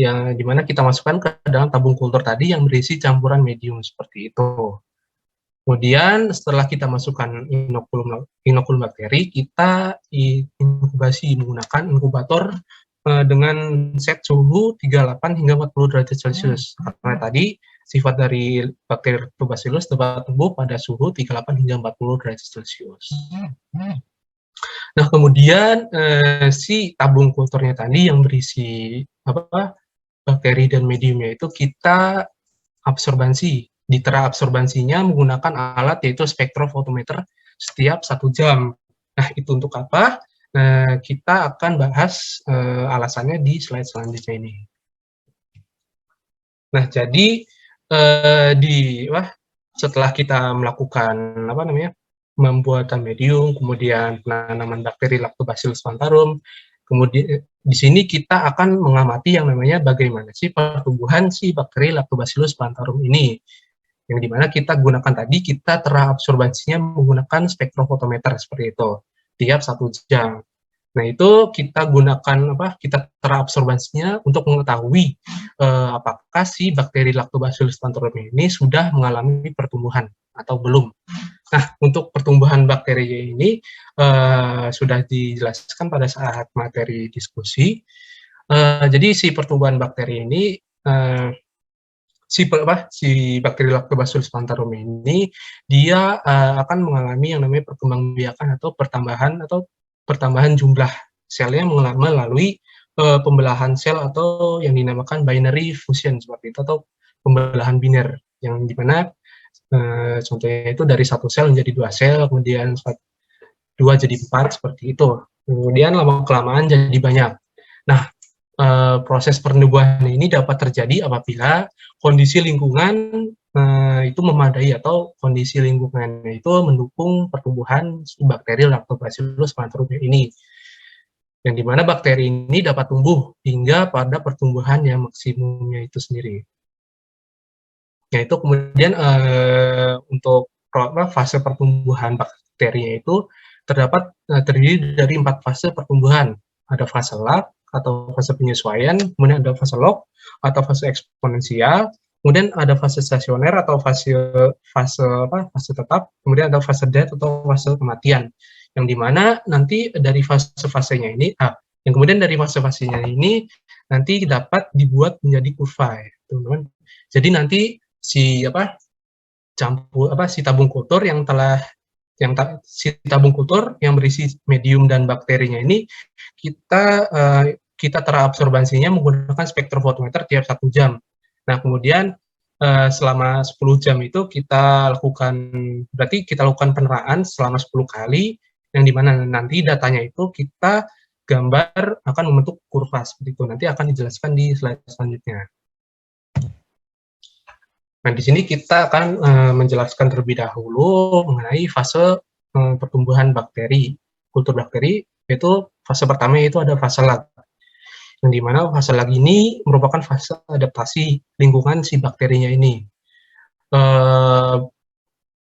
yang dimana kita masukkan ke dalam tabung kultur tadi yang berisi campuran medium seperti itu. Kemudian setelah kita masukkan inokulum bakteri, kita inkubasi menggunakan inkubator dengan set suhu 38 hingga 40 derajat Celcius. Karena tadi sifat dari bakteri Lactobacillus dapat tumbuh pada suhu 38 hingga 40 derajat Celcius. Nah, kemudian si tabung kulturnya tadi yang berisi bakteri dan mediumnya itu kita absorbansi. Diterap absorbansinya menggunakan alat yaitu spektrofotometer setiap 1 jam. Nah, itu untuk apa? Kita akan bahas alasannya di slide selanjutnya ini. Nah, jadi setelah kita melakukan pembuatan medium, kemudian penanaman bakteri Lactobacillus plantarum, kemudian di sini kita akan mengamati yang namanya bagaimana sih pertumbuhan si bakteri Lactobacillus plantarum ini, yang dimana kita gunakan tadi, kita terabsorbansinya menggunakan spektrofotometer seperti itu tiap 1 jam. Nah, itu kita gunakan kita terabsorbansinya untuk mengetahui apakah si bakteri Lactobacillus plantarum ini sudah mengalami pertumbuhan atau belum. Nah, untuk pertumbuhan bakteri ini sudah dijelaskan pada saat materi diskusi. Jadi si pertumbuhan bakteri ini si bakteri Lactobacillus plantarum ini dia akan mengalami yang namanya perkembangbiakan atau pertambahan jumlah selnya melalui pembelahan sel atau yang dinamakan binary fusion seperti itu, atau pembelahan biner, yang dimana contohnya itu dari 1 sel menjadi 2 sel, kemudian 2 jadi 4 seperti itu, kemudian lama-kelamaan jadi banyak. Nah, proses pertumbuhan ini dapat terjadi apabila kondisi lingkungan itu memadai atau kondisi lingkungannya itu mendukung pertumbuhan bakteri Lactobacillus plantarum ini, yang dimana bakteri ini dapat tumbuh hingga pada pertumbuhan yang maksimumnya itu sendiri. Yaitu kemudian untuk fase pertumbuhan bakterinya itu terdiri dari 4 fase pertumbuhan. Ada fase lap atau fase penyesuaian, kemudian ada fase log atau fase eksponensial, kemudian ada fase stasioner atau fase tetap, kemudian ada fase death atau fase kematian, yang dimana nanti dari fase-fasenya ini, yang kemudian dari fase-fasenya ini nanti dapat dibuat menjadi kurva, ya, teman-teman. Jadi nanti si tabung kultur yang telah si tabung kultur yang berisi medium dan bakterinya ini kita terabsorbansinya menggunakan spektrofotometer tiap 1 jam. Nah, kemudian selama 10 jam itu kita lakukan peneraan selama 10 kali, yang dimana nanti datanya itu kita gambar akan membentuk kurva seperti itu. Nanti akan dijelaskan di slide selanjutnya. Nah, di sini kita akan menjelaskan terlebih dahulu mengenai fase pertumbuhan bakteri, kultur bakteri, yaitu fase pertama itu ada fase lag. Yang dimana fase lag ini merupakan fase adaptasi lingkungan si bakterinya ini.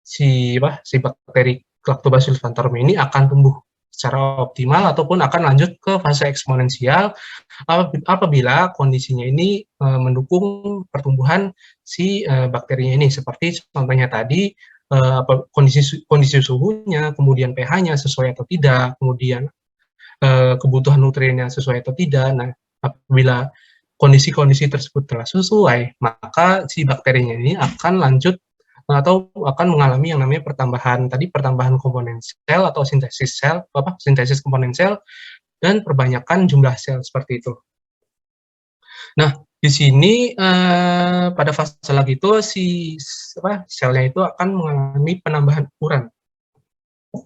Si bakteri Lactobacillus plantarum ini akan tumbuh secara optimal ataupun akan lanjut ke fase eksponensial apabila kondisinya ini mendukung pertumbuhan si bakterinya ini, seperti contohnya tadi kondisi suhunya, kemudian pH-nya sesuai atau tidak, kemudian kebutuhan nutriennya sesuai atau tidak. Nah, apabila kondisi-kondisi tersebut telah sesuai, maka si bakterinya ini akan lanjut atau akan mengalami yang namanya pertambahan komponen sel atau sintesis komponen sel dan perbanyakan jumlah sel seperti itu. Nah, di sini pada fase lag itu selnya itu akan mengalami penambahan ukuran.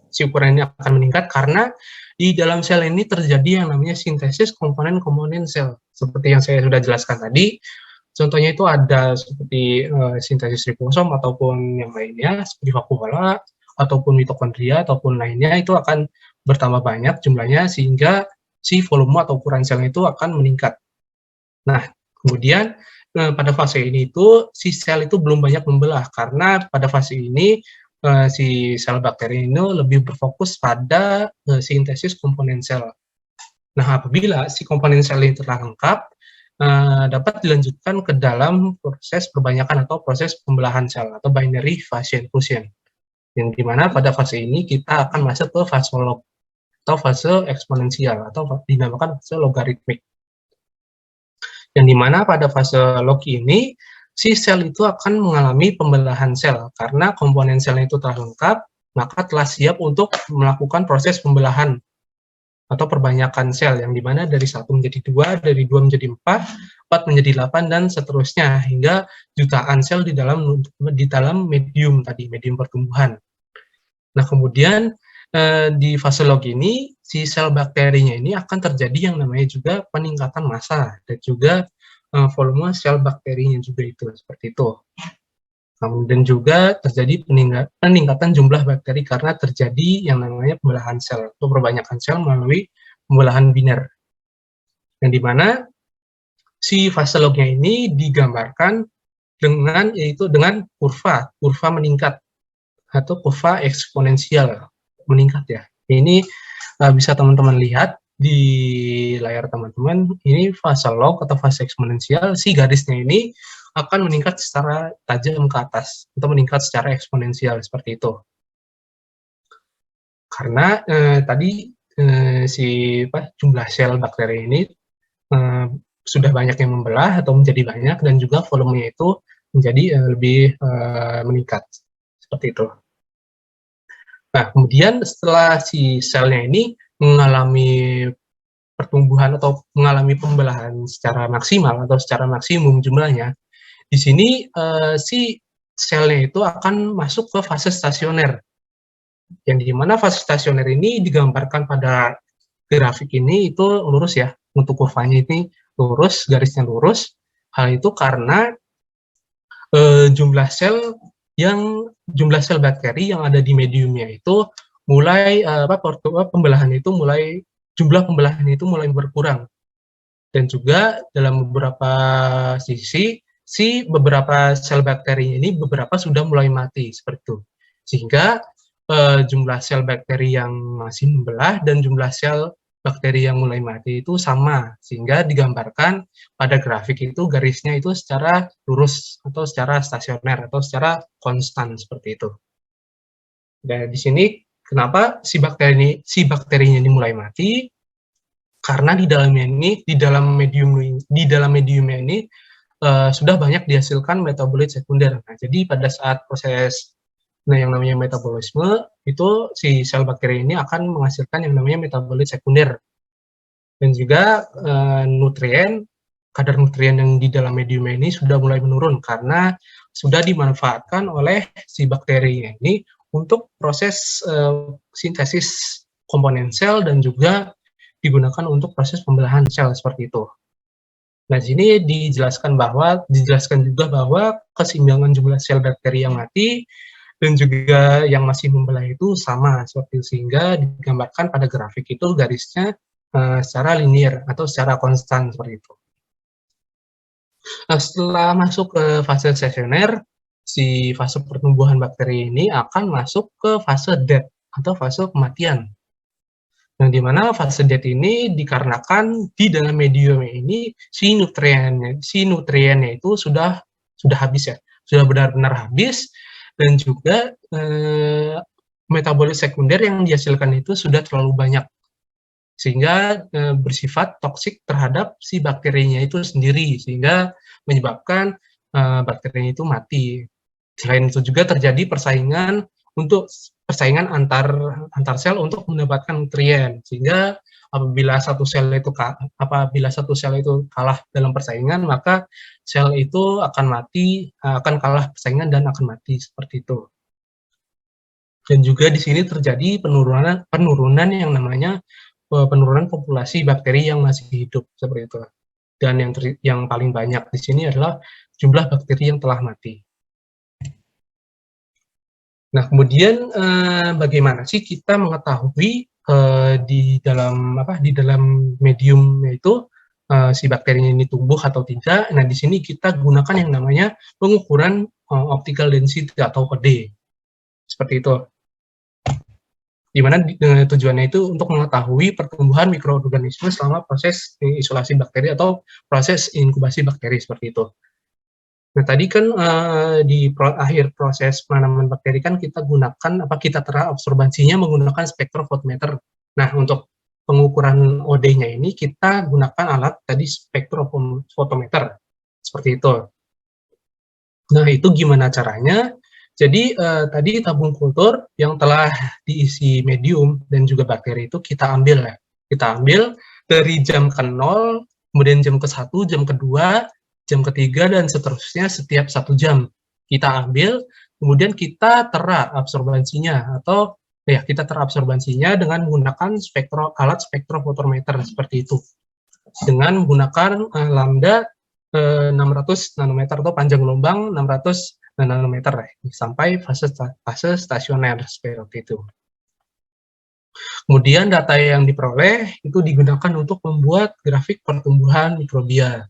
Si ukuran ini akan meningkat karena di dalam sel ini terjadi yang namanya sintesis komponen-komponen sel. Seperti yang saya sudah jelaskan tadi, contohnya itu ada seperti sintesis ribosom ataupun yang lainnya, seperti vakuola, ataupun mitokondria, ataupun lainnya, itu akan bertambah banyak jumlahnya sehingga si volume atau ukuran selnya itu akan meningkat. Nah, kemudian pada fase ini itu si sel itu belum banyak membelah karena pada fase ini si sel bakteri ini lebih berfokus pada sintesis komponen sel. Nah, apabila si komponen sel ini telah lengkap, dapat dilanjutkan ke dalam proses perbanyakan atau proses pembelahan sel atau binary fusion, yang dimana pada fase ini kita akan masuk ke fase log atau fase eksponensial atau dinamakan fase logaritmik, yang dimana pada fase log ini si sel itu akan mengalami pembelahan sel karena komponen selnya itu telah lengkap, maka telah siap untuk melakukan proses pembelahan atau perbanyakan sel, yang dimana dari 1 menjadi 2, dari 2 menjadi 4, 4 menjadi 8, dan seterusnya, hingga jutaan sel di dalam medium pertumbuhan. Nah, kemudian di fase log ini, si sel bakterinya ini akan terjadi yang namanya juga peningkatan massa, dan juga volume sel bakterinya juga itu, seperti itu. Dan juga terjadi peningkatan jumlah bakteri karena terjadi yang namanya pembelahan sel atau perbanyakan sel melalui pembelahan biner. Yang dimana si fase lognya ini digambarkan dengan kurva meningkat atau kurva eksponensial meningkat ya. Ini bisa teman-teman lihat di layar teman-teman. Ini fase log atau fase eksponensial, si garisnya ini akan meningkat secara tajam ke atas atau meningkat secara eksponensial seperti itu. Karena tadi jumlah sel bakteri ini sudah banyak yang membelah atau menjadi banyak, dan juga volumenya itu menjadi lebih meningkat seperti itu. Nah, kemudian setelah si selnya ini mengalami pertumbuhan atau mengalami pembelahan secara maksimal atau secara maksimum jumlahnya, di sini si selnya itu akan masuk ke fase stasioner, yang dimana fase stasioner ini digambarkan pada grafik ini itu lurus ya, untuk kurvanya ini lurus, garisnya lurus. Hal itu karena jumlah sel bakteri yang ada di mediumnya itu mulai jumlah pembelahannya itu mulai berkurang, dan juga dalam beberapa sisi beberapa sel bakteri ini beberapa sudah mulai mati seperti itu, sehingga jumlah sel bakteri yang masih membelah dan jumlah sel bakteri yang mulai mati itu sama, sehingga digambarkan pada grafik itu garisnya itu secara lurus atau secara stasioner atau secara konstan seperti itu. Dan di sini kenapa si bakterinya ini mulai mati? Karena di dalam mediumnya ini sudah banyak dihasilkan metabolit sekunder. Nah, jadi pada saat proses Nah, yang namanya metabolisme itu si sel bakteri ini akan menghasilkan yang namanya metabolit sekunder. Dan juga kadar nutrien yang di dalam medium ini sudah mulai menurun karena sudah dimanfaatkan oleh si bakteri ini untuk proses sintesis komponen sel dan juga digunakan untuk proses pembelahan sel seperti itu. Nah, di sini dijelaskan juga bahwa keseimbangan jumlah sel bakteri yang mati dan juga yang masih membelah itu sama seperti itu, sehingga digambarkan pada grafik itu garisnya secara linear atau secara konstan seperti itu. Nah, setelah masuk ke fase sesioner, si fase pertumbuhan bakteri ini akan masuk ke fase death atau fase kematian. Nah, di mana fase death ini dikarenakan di dalam medium ini si nutriennya itu sudah habis ya, sudah benar-benar habis, dan juga metabolit sekunder yang dihasilkan itu sudah terlalu banyak, sehingga bersifat toksik terhadap si bakterinya itu sendiri, sehingga menyebabkan bakterinya itu mati. Selain itu juga terjadi persaingan antar sel untuk mendapatkan nutrien, sehingga apabila satu sel itu kalah dalam persaingan, maka sel itu akan kalah persaingan dan akan mati seperti itu. Dan juga di sini terjadi penurunan yang namanya penurunan populasi bakteri yang masih hidup seperti itu. Dan yang paling banyak di sini adalah jumlah bakteri yang telah mati. Nah, kemudian bagaimana sih kita mengetahui di dalam medium itu si bakterinya ini tumbuh atau tidak? Nah, di sini kita gunakan yang namanya pengukuran optical density atau OD. Seperti itu. Di mana tujuannya itu untuk mengetahui pertumbuhan mikroorganisme selama proses isolasi bakteri atau proses inkubasi bakteri seperti itu. Nah, tadi kan di akhir proses penanaman bakteri kan kita terabsorbansinya menggunakan spektrofotometer. Nah, untuk pengukuran OD-nya ini kita gunakan alat tadi spektrofotometer. Seperti itu. Nah, itu gimana caranya? Jadi tadi tabung kultur yang telah diisi medium dan juga bakteri itu kita ambil ya. Kita ambil dari jam ke-0, kemudian jam ke-1, jam ke-2, jam ke-3, dan seterusnya setiap 1 jam. Kita ambil, kemudian kita terabsorbansinya dengan menggunakan alat spektrofotometer seperti itu. Dengan menggunakan lambda 600 nanometer atau panjang gelombang 600 nanometer sampai fase stasioner seperti itu. Kemudian data yang diperoleh itu digunakan untuk membuat grafik pertumbuhan mikrobia.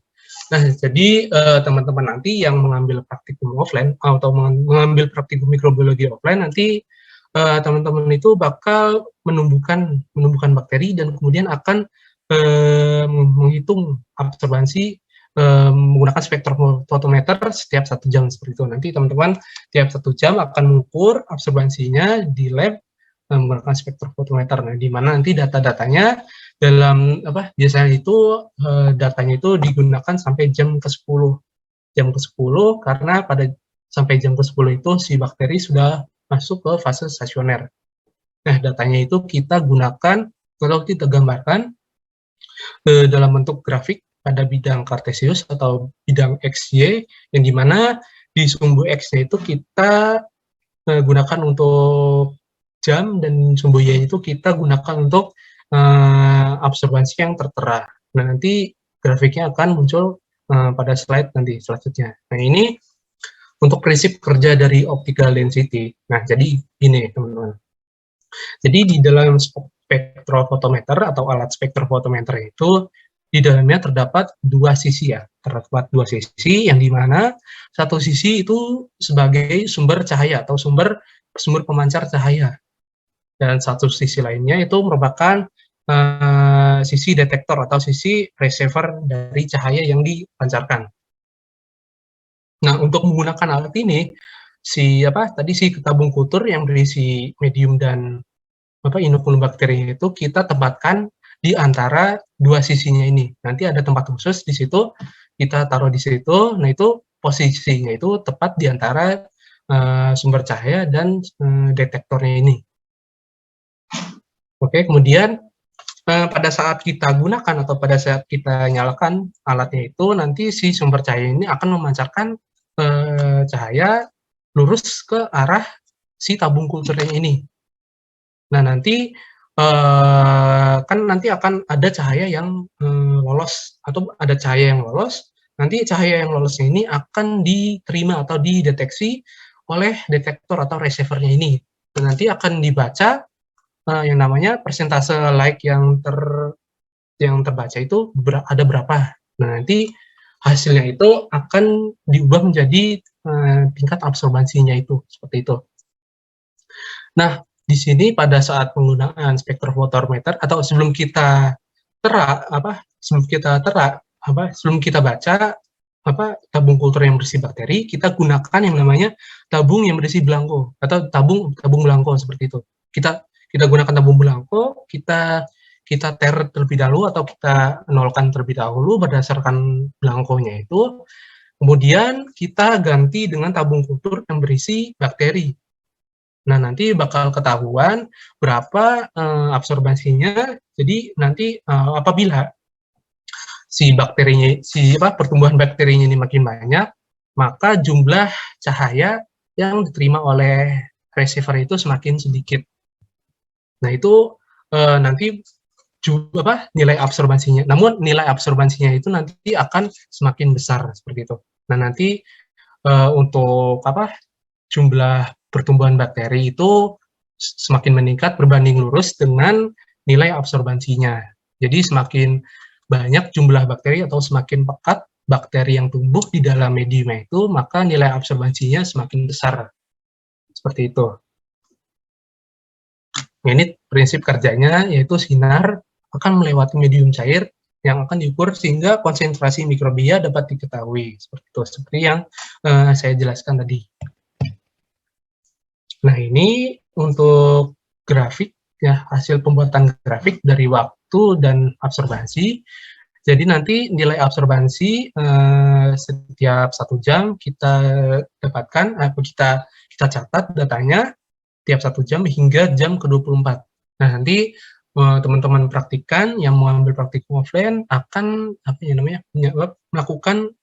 Nah, jadi teman-teman nanti yang mengambil praktikum offline atau mengambil praktikum mikrobiologi offline nanti teman-teman itu bakal menumbuhkan bakteri dan kemudian akan menghitung absorbansi menggunakan spektrofotometer setiap 1 jam seperti itu. Nanti teman-teman tiap 1 jam akan mengukur absorbansinya di lab menggunakan spektrofotometer. Nah, di mana nanti data-datanya biasanya itu datanya itu digunakan sampai jam ke-10. Jam ke-10 karena sampai jam ke-10 itu si bakteri sudah masuk ke fase stasioner. Nah, datanya itu kita gunakan atau kita gambarkan dalam bentuk grafik pada bidang Cartesius atau bidang XY, yang dimana di sumbu X-nya itu kita gunakan untuk jam dan sumbu Y itu kita gunakan untuk absorbansi yang tertera. Nah, nanti grafiknya akan muncul pada slide nanti selanjutnya. Nah, ini untuk prinsip kerja dari optical density. Nah, jadi ini teman-teman. Jadi di dalam spektrofotometer atau alat spektrofotometer itu di dalamnya terdapat 2 sisi ya, yang dimana satu sisi itu sebagai sumber cahaya atau sumber pemancar cahaya, dan satu sisi lainnya itu merupakan sisi detektor atau sisi receiver dari cahaya yang dipancarkan. Nah, untuk menggunakan alat ini si tabung kultur yang berisi medium dan inokulum bakteri itu kita tempatkan di antara 2 sisinya ini. Nanti ada tempat khusus di situ, kita taruh di situ. Nah, itu posisinya itu tepat di antara sumber cahaya dan detektornya ini. Oke, kemudian pada saat kita gunakan atau pada saat kita nyalakan alatnya itu, nanti si sumber cahaya ini akan memancarkan cahaya lurus ke arah si tabung kulturnya ini. Nah, nanti kan nanti akan ada cahaya yang lolos atau ada cahaya yang lolos. Nanti cahaya yang lolosnya ini akan diterima atau dideteksi oleh detektor atau receiver-nya ini. Dan nanti akan dibaca yang namanya persentase light yang terbaca itu ada berapa. Nah, nanti hasilnya itu akan diubah menjadi tingkat absorbansinya itu, seperti itu. Nah, di sini pada saat penggunaan spektrofotometer atau sebelum kita baca tabung kultur yang berisi bakteri, kita gunakan yang namanya tabung yang berisi belangko atau tabung belangko seperti itu. Kita gunakan tabung belangko, kita ter terlebih dahulu atau kita nolkan terlebih dahulu berdasarkan belangkonya itu. Kemudian kita ganti dengan tabung kultur yang berisi bakteri. Nah, nanti bakal ketahuan berapa absorbansinya. Jadi nanti apabila pertumbuhan bakterinya ini makin banyak, maka jumlah cahaya yang diterima oleh receiver itu semakin sedikit. Nah, itu nanti nilai absorbansinya. Namun nilai absorbansinya itu nanti akan semakin besar seperti itu. Nah, nanti untuk jumlah pertumbuhan bakteri itu semakin meningkat berbanding lurus dengan nilai absorbansinya. Jadi semakin banyak jumlah bakteri atau semakin pekat bakteri yang tumbuh di dalam mediumnya itu, maka nilai absorbansinya semakin besar. Seperti itu. Ini prinsip kerjanya, yaitu sinar akan melewati medium cair yang akan diukur sehingga konsentrasi mikrobia dapat diketahui. Seperti itu, seperti yang saya jelaskan tadi. Nah, ini untuk grafik, ya, hasil pembuatan grafik dari waktu dan absorbansi. Jadi nanti nilai absorbansi setiap 1 jam kita dapatkan, kita catat datanya tiap 1 jam hingga jam ke-24. Nah, nanti teman-teman praktikan yang mengambil praktikum offline akan melakukan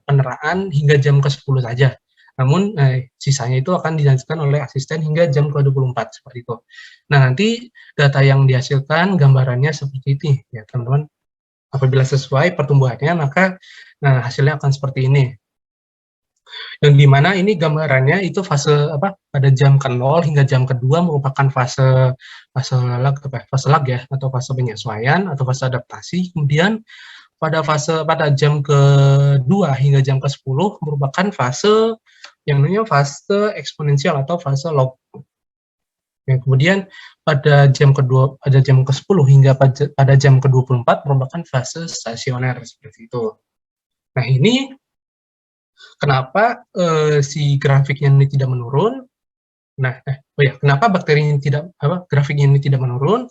peneraan hingga jam ke-10 saja. Namun sisanya itu akan dilanjutkan oleh asisten hingga jam ke-24 seperti itu. Nah, nanti data yang dihasilkan gambarannya seperti ini ya, teman-teman. Apabila sesuai pertumbuhannya, maka hasilnya akan seperti ini. Yang dimana ini gambarannya itu fase pada jam ke-0 hingga jam ke-2 merupakan fase lag ya, atau fase penyesuaian atau fase adaptasi. Kemudian pada jam ke-2 hingga jam ke-10 merupakan fase yang namanya fase eksponensial atau fase log. Yang kemudian pada jam ke-10 hingga pada jam ke-24 merupakan fase stasioner seperti itu. Nah, ini kenapa si grafiknya ini tidak menurun? Nah, kenapa grafiknya ini tidak menurun?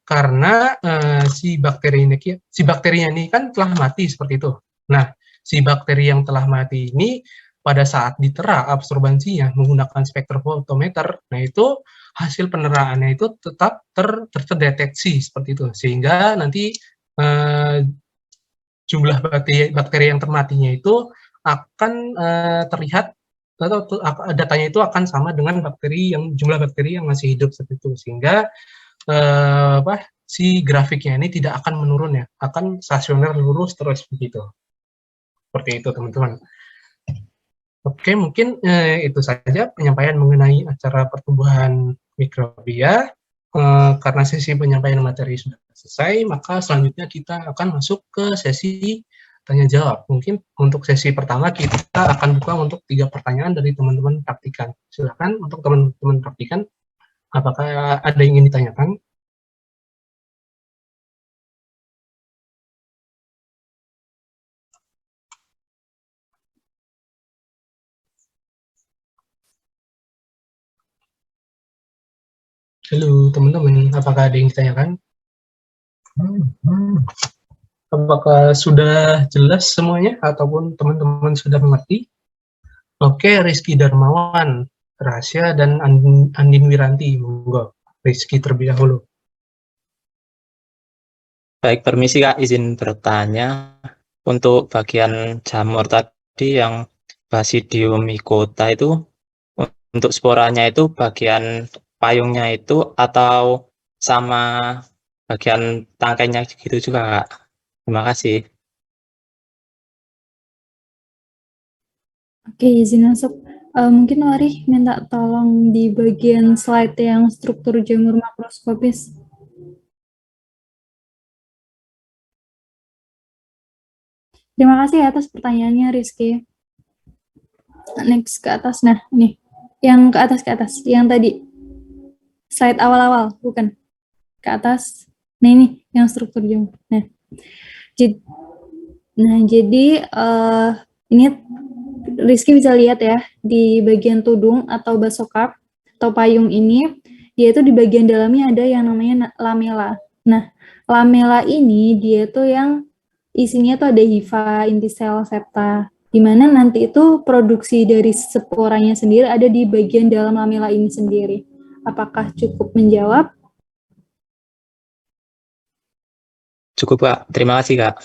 Karena si bakterinya ini kan telah mati seperti itu. Nah, si bakteri yang telah mati ini pada saat ditera absorbansinya menggunakan spektrofotometer, nah itu hasil peneraannya itu tetap terdeteksi seperti itu, sehingga nanti jumlah bakteri yang termatinya itu akan terlihat atau datanya itu akan sama dengan jumlah bakteri yang masih hidup seperti itu, sehingga si grafiknya ini tidak akan menurun ya, akan stasioner lurus terus begitu. Seperti itu, teman-teman. Oke, mungkin itu saja penyampaian mengenai acara pertumbuhan mikrobia. Karena sesi penyampaian materi sudah selesai, maka selanjutnya kita akan masuk ke sesi tanya-jawab. Mungkin untuk sesi pertama kita akan buka untuk 3 pertanyaan dari teman-teman praktikan. Silakan untuk teman-teman praktikan, apakah ada yang ingin ditanyakan? Halo teman-teman, apakah ada yang ditanyakan? Apakah sudah jelas semuanya ataupun teman-teman sudah mengerti? Oke, Rizky Darmawan, Rasya, dan Andin Wiranti. Monggo, Rizky terlebih dahulu. Baik, permisi Kak, izin bertanya. Untuk bagian jamur tadi yang Basidium mycota itu, untuk sporanya itu bagian payungnya itu atau sama bagian tangkainya gitu juga Kak? Terima kasih. Oke, izin masuk. Mungkin Wari minta tolong di bagian slide yang struktur jamur makroskopis. Terima kasih atas pertanyaannya, Rizky. Next ke atas. Nah, ini. Yang ke atas. Yang tadi. Slide awal-awal, bukan. Ke atas. Nah, ini yang struktur jamur. Jadi ini Rizky bisa lihat ya, di bagian tudung atau basokarp atau payung ini, dia itu di bagian dalamnya ada yang namanya lamela. Nah, lamela ini dia tuh yang isinya tuh ada hifa, inti sel, septa, di mana nanti itu produksi dari sporanya sendiri ada di bagian dalam lamela ini sendiri. Apakah cukup menjawab? Cukup Kak, terima kasih Kak.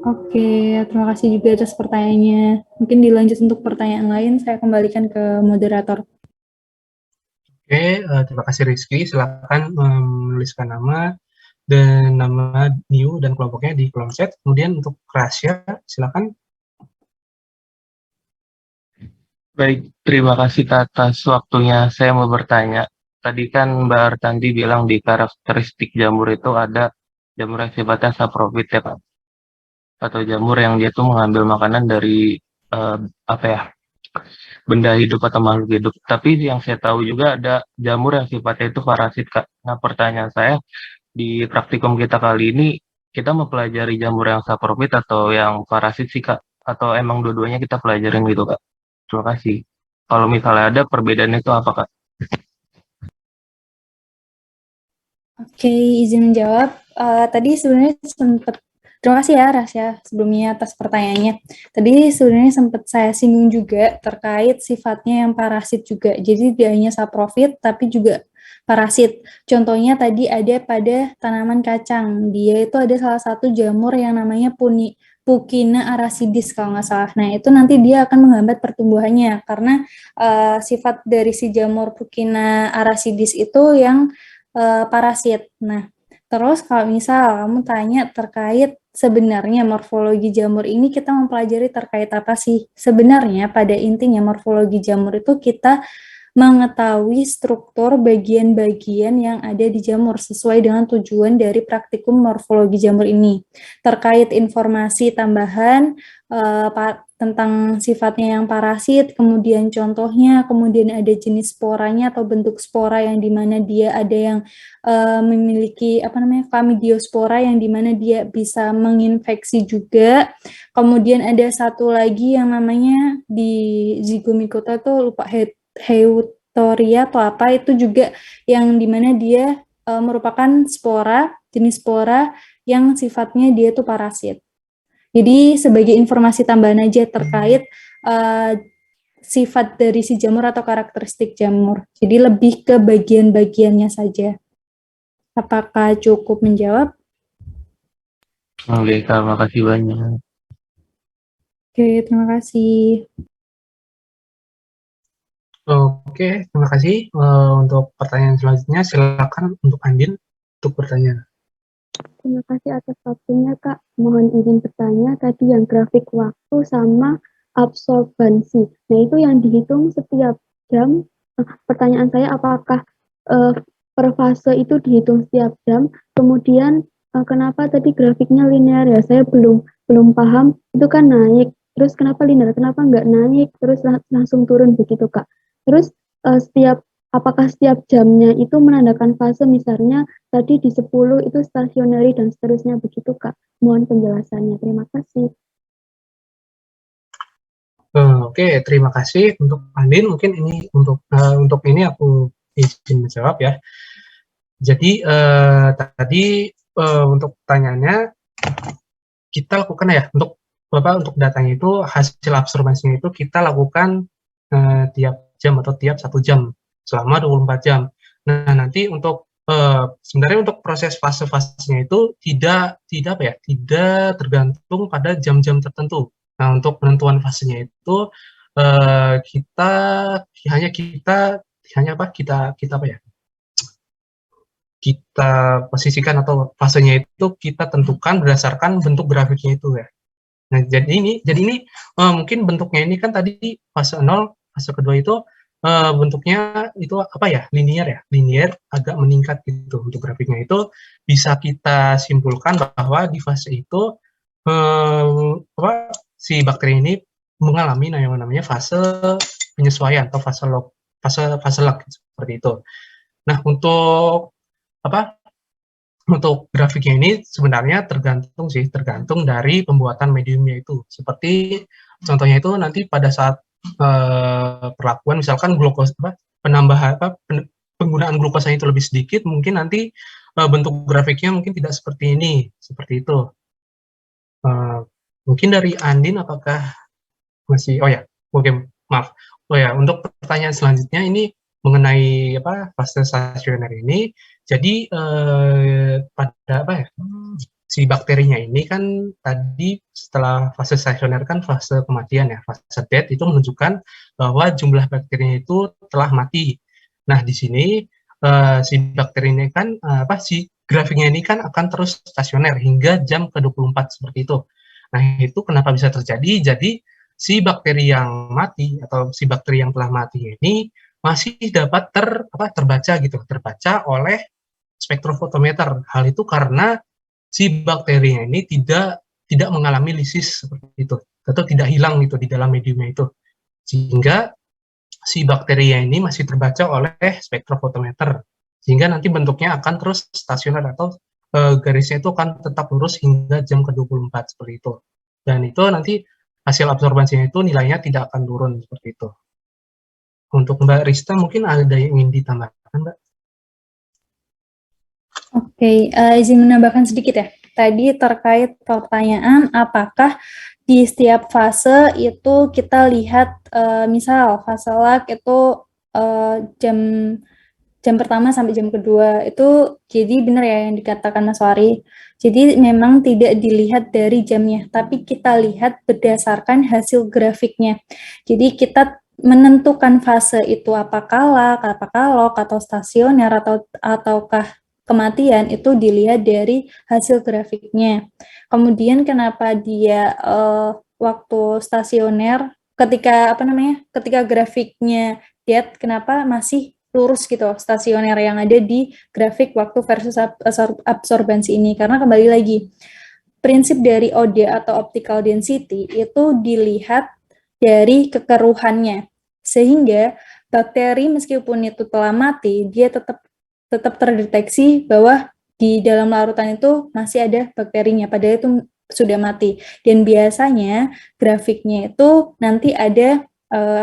Oke, terima kasih juga atas pertanyaannya. Mungkin dilanjut untuk pertanyaan lain, saya kembalikan ke moderator. Oke, terima kasih Rizky. Silakan menuliskan nama dan nama NIU dan kelompoknya di kolom chat. Kemudian untuk Rasya, silakan. Baik, terima kasih atas waktunya. Saya mau bertanya. Tadi kan Mbak Artandi bilang di karakteristik jamur itu ada jamur yang sifatnya saprofit ya Pak? Atau jamur yang dia tuh mengambil makanan dari benda hidup atau makhluk hidup. Tapi yang saya tahu juga ada jamur yang sifatnya itu parasit Kak. Nah pertanyaan saya, di praktikum kita kali ini kita mempelajari jamur yang saprofit atau yang parasit sih Kak? Atau emang dua-duanya kita pelajarin gitu Kak? Terima kasih. Kalau misalnya ada perbedaan itu apa Kak? Oke, izin menjawab. Tadi sebenarnya sempat, terima kasih ya Rasya sebelumnya atas pertanyaannya. Tadi sebenarnya sempat saya singgung juga terkait sifatnya yang parasit juga. Jadi tidak hanya saprofit, tapi juga parasit. Contohnya tadi ada pada tanaman kacang. Dia itu ada salah satu jamur yang namanya Pucina arasidis kalau nggak salah. Nah, itu nanti dia akan menghambat pertumbuhannya karena sifat dari si jamur Pucina arasidis itu yang parasit. Nah, terus kalau misal kamu tanya terkait sebenarnya morfologi jamur ini kita mempelajari terkait apa sih? Sebenarnya pada intinya morfologi jamur itu kita mengetahui struktur bagian-bagian yang ada di jamur sesuai dengan tujuan dari praktikum morfologi jamur ini. Terkait informasi tambahan tentang sifatnya yang parasit, kemudian contohnya, kemudian ada jenis sporanya atau bentuk spora yang dimana dia ada yang memiliki chlamydiospora yang dimana dia bisa menginfeksi juga. Kemudian ada satu lagi yang namanya di zygomicota tuh lupa Heutoria atau apa, itu juga yang dimana dia merupakan spora, jenis spora yang sifatnya dia tuh parasit. Jadi sebagai informasi tambahan aja terkait sifat dari si jamur atau karakteristik jamur. Jadi lebih ke bagian-bagiannya saja. Apakah cukup menjawab? Oke, terima kasih banyak. Oke, terima kasih. Oke, terima kasih. Untuk pertanyaan selanjutnya, silakan untuk Andin untuk bertanya. Terima kasih atas waktunya, Kak. Mohon izin bertanya, tadi yang grafik waktu sama absorbansi. Nah, itu yang dihitung setiap jam. Pertanyaan saya, apakah per fase itu dihitung setiap jam? Kemudian, kenapa tadi grafiknya linear ya? Saya belum paham. Itu kan naik. Terus kenapa linear? Kenapa nggak naik? Terus langsung turun begitu, Kak. Terus apakah setiap jamnya itu menandakan fase, misalnya tadi di 10 itu stationary dan seterusnya begitu Kak. Mohon penjelasannya. Terima kasih. Oke, terima kasih untuk Andin. Mungkin ini untuk ini aku izin menjawab ya. Jadi tadi untuk pertanyaannya kita lakukan ya untuk datanya itu hasil absorbansinya itu kita lakukan tiap jam atau tiap 1 jam selama 24 jam. Nah, nanti untuk sebenarnya untuk proses fase-fasenya itu tidak tergantung pada jam-jam tertentu. Nah, untuk penentuan fasenya itu kita posisikan atau fasenya itu kita tentukan berdasarkan bentuk grafiknya itu ya. Nah, jadi ini mungkin bentuknya ini kan tadi fase 0, fase kedua itu bentuknya itu linear agak meningkat gitu. Untuk grafiknya itu bisa kita simpulkan bahwa di fase itu si bakteri ini mengalami yang namanya fase penyesuaian atau fase lock seperti itu. Nah, untuk grafiknya ini sebenarnya tergantung dari pembuatan mediumnya itu. Seperti contohnya itu nanti pada saat perlakuan misalkan penggunaan glukosa itu lebih sedikit, mungkin nanti bentuk grafiknya mungkin tidak seperti ini, seperti itu. Mungkin dari Andin apakah masih maaf. Untuk pertanyaan selanjutnya ini mengenai fase stasioner ini. Jadi si bakterinya ini kan tadi setelah fase stasioner kan fase kematian ya, fase death itu menunjukkan bahwa jumlah bakterinya itu telah mati. Nah, di sini si bakteri ini kan si grafiknya ini kan akan terus stasioner hingga jam ke-24 seperti itu. Nah, itu kenapa bisa terjadi? Jadi si bakteri yang mati atau si bakteri yang telah mati ini masih dapat terbaca oleh spektrofotometer. Hal itu karena si bakterinya ini tidak mengalami lisis seperti itu, atau tidak hilang itu di dalam mediumnya itu, sehingga si bakterinya ini masih terbaca oleh spektrofotometer, sehingga nanti bentuknya akan terus stasioner atau garisnya itu akan tetap lurus hingga jam ke-24 seperti itu. Dan itu nanti hasil absorbansinya itu nilainya tidak akan turun seperti itu. Untuk Mbak Rista mungkin ada yang ingin ditambahkan, Mbak? Oke, izin menambahkan sedikit ya. Tadi terkait pertanyaan apakah di setiap fase itu kita lihat misal fase lag itu jam pertama sampai jam kedua itu, jadi benar ya yang dikatakan Mas Wari. Jadi memang tidak dilihat dari jamnya, tapi kita lihat berdasarkan hasil grafiknya. Jadi kita menentukan fase itu apakah lag, apakah lock, atau stasioner, ataukah kematian, itu dilihat dari hasil grafiknya. Kemudian kenapa dia waktu stasioner ketika grafiknya dead, kenapa masih lurus gitu stasioner yang ada di grafik waktu versus absorbansi ini? Karena kembali lagi prinsip dari OD atau optical density itu dilihat dari kekeruhannya, sehingga bakteri meskipun itu telah mati, dia tetap terdeteksi bahwa di dalam larutan itu masih ada bakterinya, padahal itu sudah mati. Dan biasanya grafiknya itu nanti ada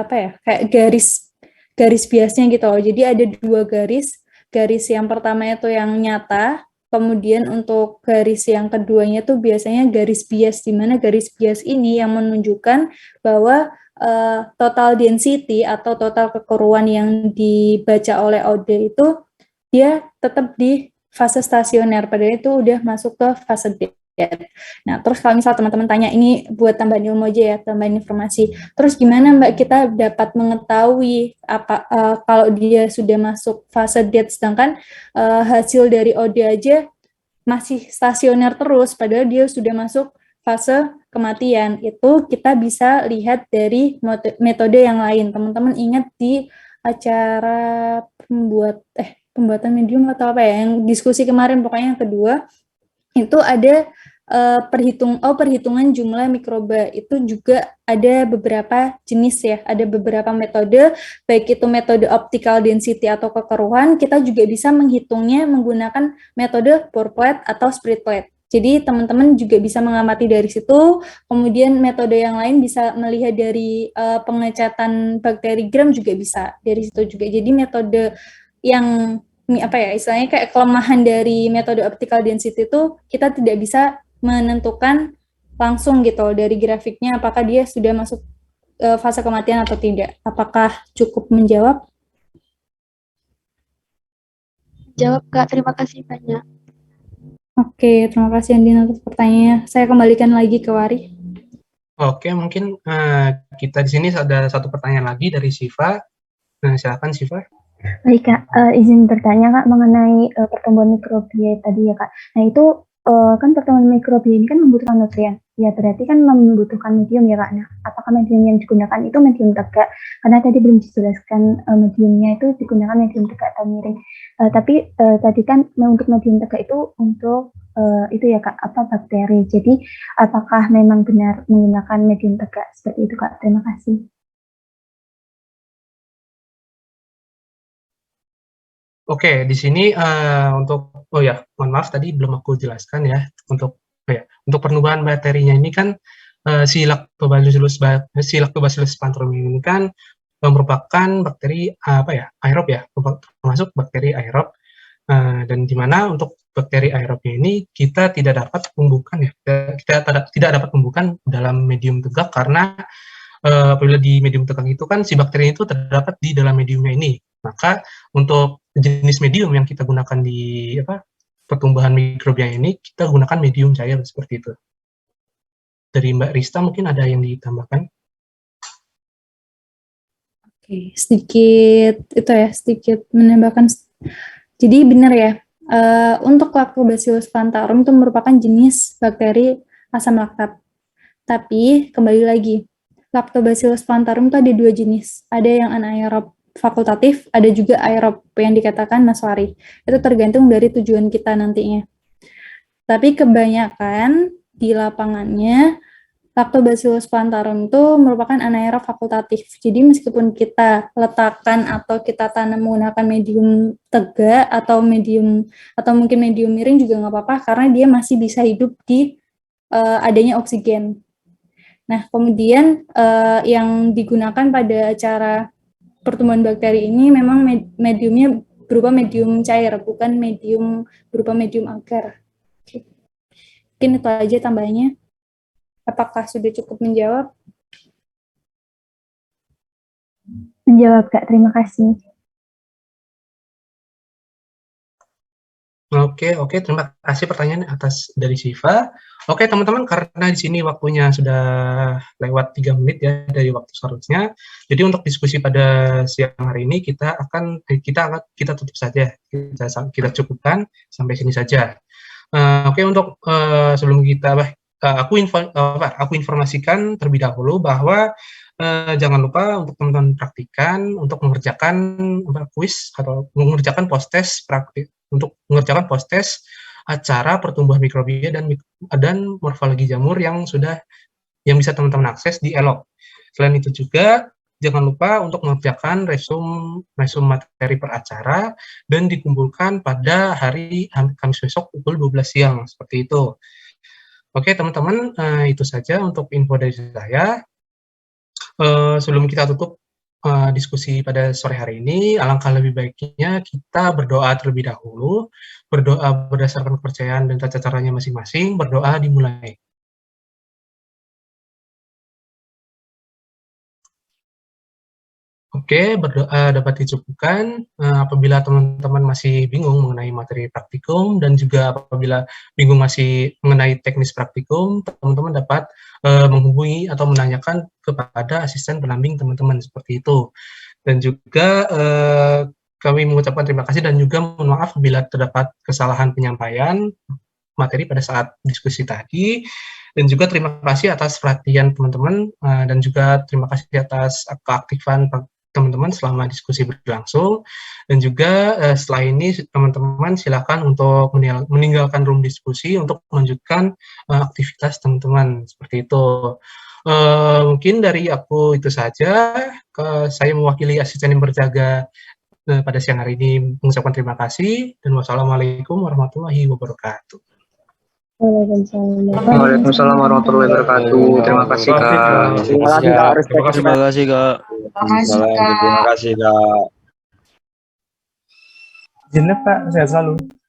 kayak garis biasnya gitu. Jadi ada 2 garis yang pertama itu yang nyata, kemudian untuk garis yang keduanya itu biasanya garis bias, di mana garis bias ini yang menunjukkan bahwa total density atau total kekeruan yang dibaca oleh OD itu dia tetap di fase stasioner, padahal itu udah masuk ke fase dead. Nah, terus kalau misal teman-teman tanya, ini buat tambahan ilmu aja ya, tambahan informasi. Terus gimana Mbak kita dapat mengetahui kalau dia sudah masuk fase dead, sedangkan hasil dari OD aja masih stasioner terus, padahal dia sudah masuk fase kematian. Itu kita bisa lihat dari metode yang lain. Teman-teman ingat di acara pembuatan medium atau apa ya, yang diskusi kemarin, pokoknya yang kedua, itu ada perhitungan jumlah mikroba. Itu juga ada beberapa jenis ya, ada beberapa metode, baik itu metode optical density atau kekeruhan, kita juga bisa menghitungnya menggunakan metode pour plate atau split plate. Jadi teman-teman juga bisa mengamati dari situ. Kemudian metode yang lain bisa melihat dari pengecatan bakterigram juga bisa dari situ juga. Jadi metode yang istilahnya kayak kelemahan dari metode optical density itu kita tidak bisa menentukan langsung gitu dari grafiknya apakah dia sudah masuk fase kematian atau tidak. Apakah cukup menjawab? Jawab Kak, terima kasih banyak. Oke, terima kasih Andin atas pertanyaannya. Saya kembalikan lagi ke Wari. Oke, mungkin kita di sini ada satu pertanyaan lagi dari Siva. Nah, silakan Siva. Baik Kak, izin bertanya Kak mengenai pertumbuhan mikrobia tadi ya Kak. Nah itu kan pertumbuhan mikrobia ini kan membutuhkan nutrien. Ya berarti kan membutuhkan medium ya Kak. Nah apakah medium yang digunakan itu medium tegak? Karena tadi belum dijelaskan mediumnya itu digunakan medium tegak atau miring. Tapi tadi kan untuk medium tegak itu untuk itu ya Kak, apa bakteri. Jadi apakah memang benar menggunakan medium tegak seperti itu Kak? Terima kasih. Oke, di sini untuk mohon maaf tadi belum aku jelaskan ya untuk pertumbuhan bakterinya ini kan si Lactobacillus plantarum ini kan merupakan bakteri aerob ya, termasuk bakteri aerob dan di mana untuk bakteri aerobnya ini kita tidak dapat tumbuhkan ya, kita tidak dapat tumbuhkan dalam medium tegak karena apabila di medium tegak itu kan si bakteri itu terdapat di dalam mediumnya ini. Maka untuk jenis medium yang kita gunakan di pertumbuhan mikrobia ini, kita gunakan medium cair seperti itu. Dari Mbak Rista mungkin ada yang ditambahkan? Oke, sedikit menambahkan. Jadi benar ya, untuk Lactobacillus plantarum itu merupakan jenis bakteri asam laktat. Tapi kembali lagi, Lactobacillus plantarum itu ada dua jenis. Ada yang anaerob fakultatif, ada juga aerob yang dikatakan nasuari. Itu tergantung dari tujuan kita nantinya. Tapi kebanyakan di lapangannya Lactobacillus plantarum itu merupakan anaerob fakultatif. Jadi meskipun kita letakkan atau kita tanam menggunakan medium tegak atau mungkin medium miring juga nggak apa-apa karena dia masih bisa hidup di adanya oksigen. Nah, kemudian yang digunakan pada cara pertumbuhan bakteri ini memang mediumnya berupa medium cair, bukan medium berupa medium agar. Oke. Mungkin itu aja tambahannya. Apakah sudah cukup menjawab? Menjawab Kak, terima kasih. Oke, terima kasih pertanyaan atas dari Siva. Oke, teman-teman, karena di sini waktunya sudah lewat 3 menit ya dari waktu seharusnya. Jadi untuk diskusi pada siang hari ini kita tutup saja. Kita cukupkan sampai sini saja. Oke, untuk sebelum kita aku informasikan terlebih dahulu bahwa jangan lupa untuk teman-teman praktikan untuk mengerjakan kuis atau mengerjakan post-test praktik untuk mengerjakan post-test acara pertumbuhan mikrobia dan morfologi jamur yang bisa teman-teman akses di ELOG. Selain itu juga jangan lupa untuk mengerjakan resum materi per acara dan dikumpulkan pada hari Kamis besok pukul 12 siang seperti itu. Oke teman-teman, itu saja untuk info dari saya. Sebelum kita tutup diskusi pada sore hari ini, alangkah lebih baiknya kita berdoa terlebih dahulu, berdoa berdasarkan kepercayaan dan tata caranya masing-masing, berdoa dimulai. Oke, berdoa dapat dicukupkan apabila teman-teman masih bingung mengenai materi praktikum dan juga apabila bingung masih mengenai teknis praktikum, teman-teman dapat menghubungi atau menanyakan kepada asisten pendamping teman-teman seperti itu. Dan juga kami mengucapkan terima kasih dan juga mohon maaf bila terdapat kesalahan penyampaian materi pada saat diskusi tadi. Dan juga terima kasih atas perhatian teman-teman dan juga terima kasih atas keaktifan teman-teman selama diskusi berlangsung. Dan juga setelah ini teman-teman silakan untuk meninggalkan room diskusi untuk melanjutkan aktivitas teman-teman seperti itu. Mungkin dari aku itu saja. Saya mewakili asisten yang berjaga pada siang hari ini mengucapkan terima kasih dan wassalamualaikum warahmatullahi wabarakatuh. Waalaikumsalam warahmatullahi wabarakatuh. Terima kasih Kak. Terima kasih Kak. Terima kasih Kak. Terima kasih Kak. Jenep Pak, sehat selalu.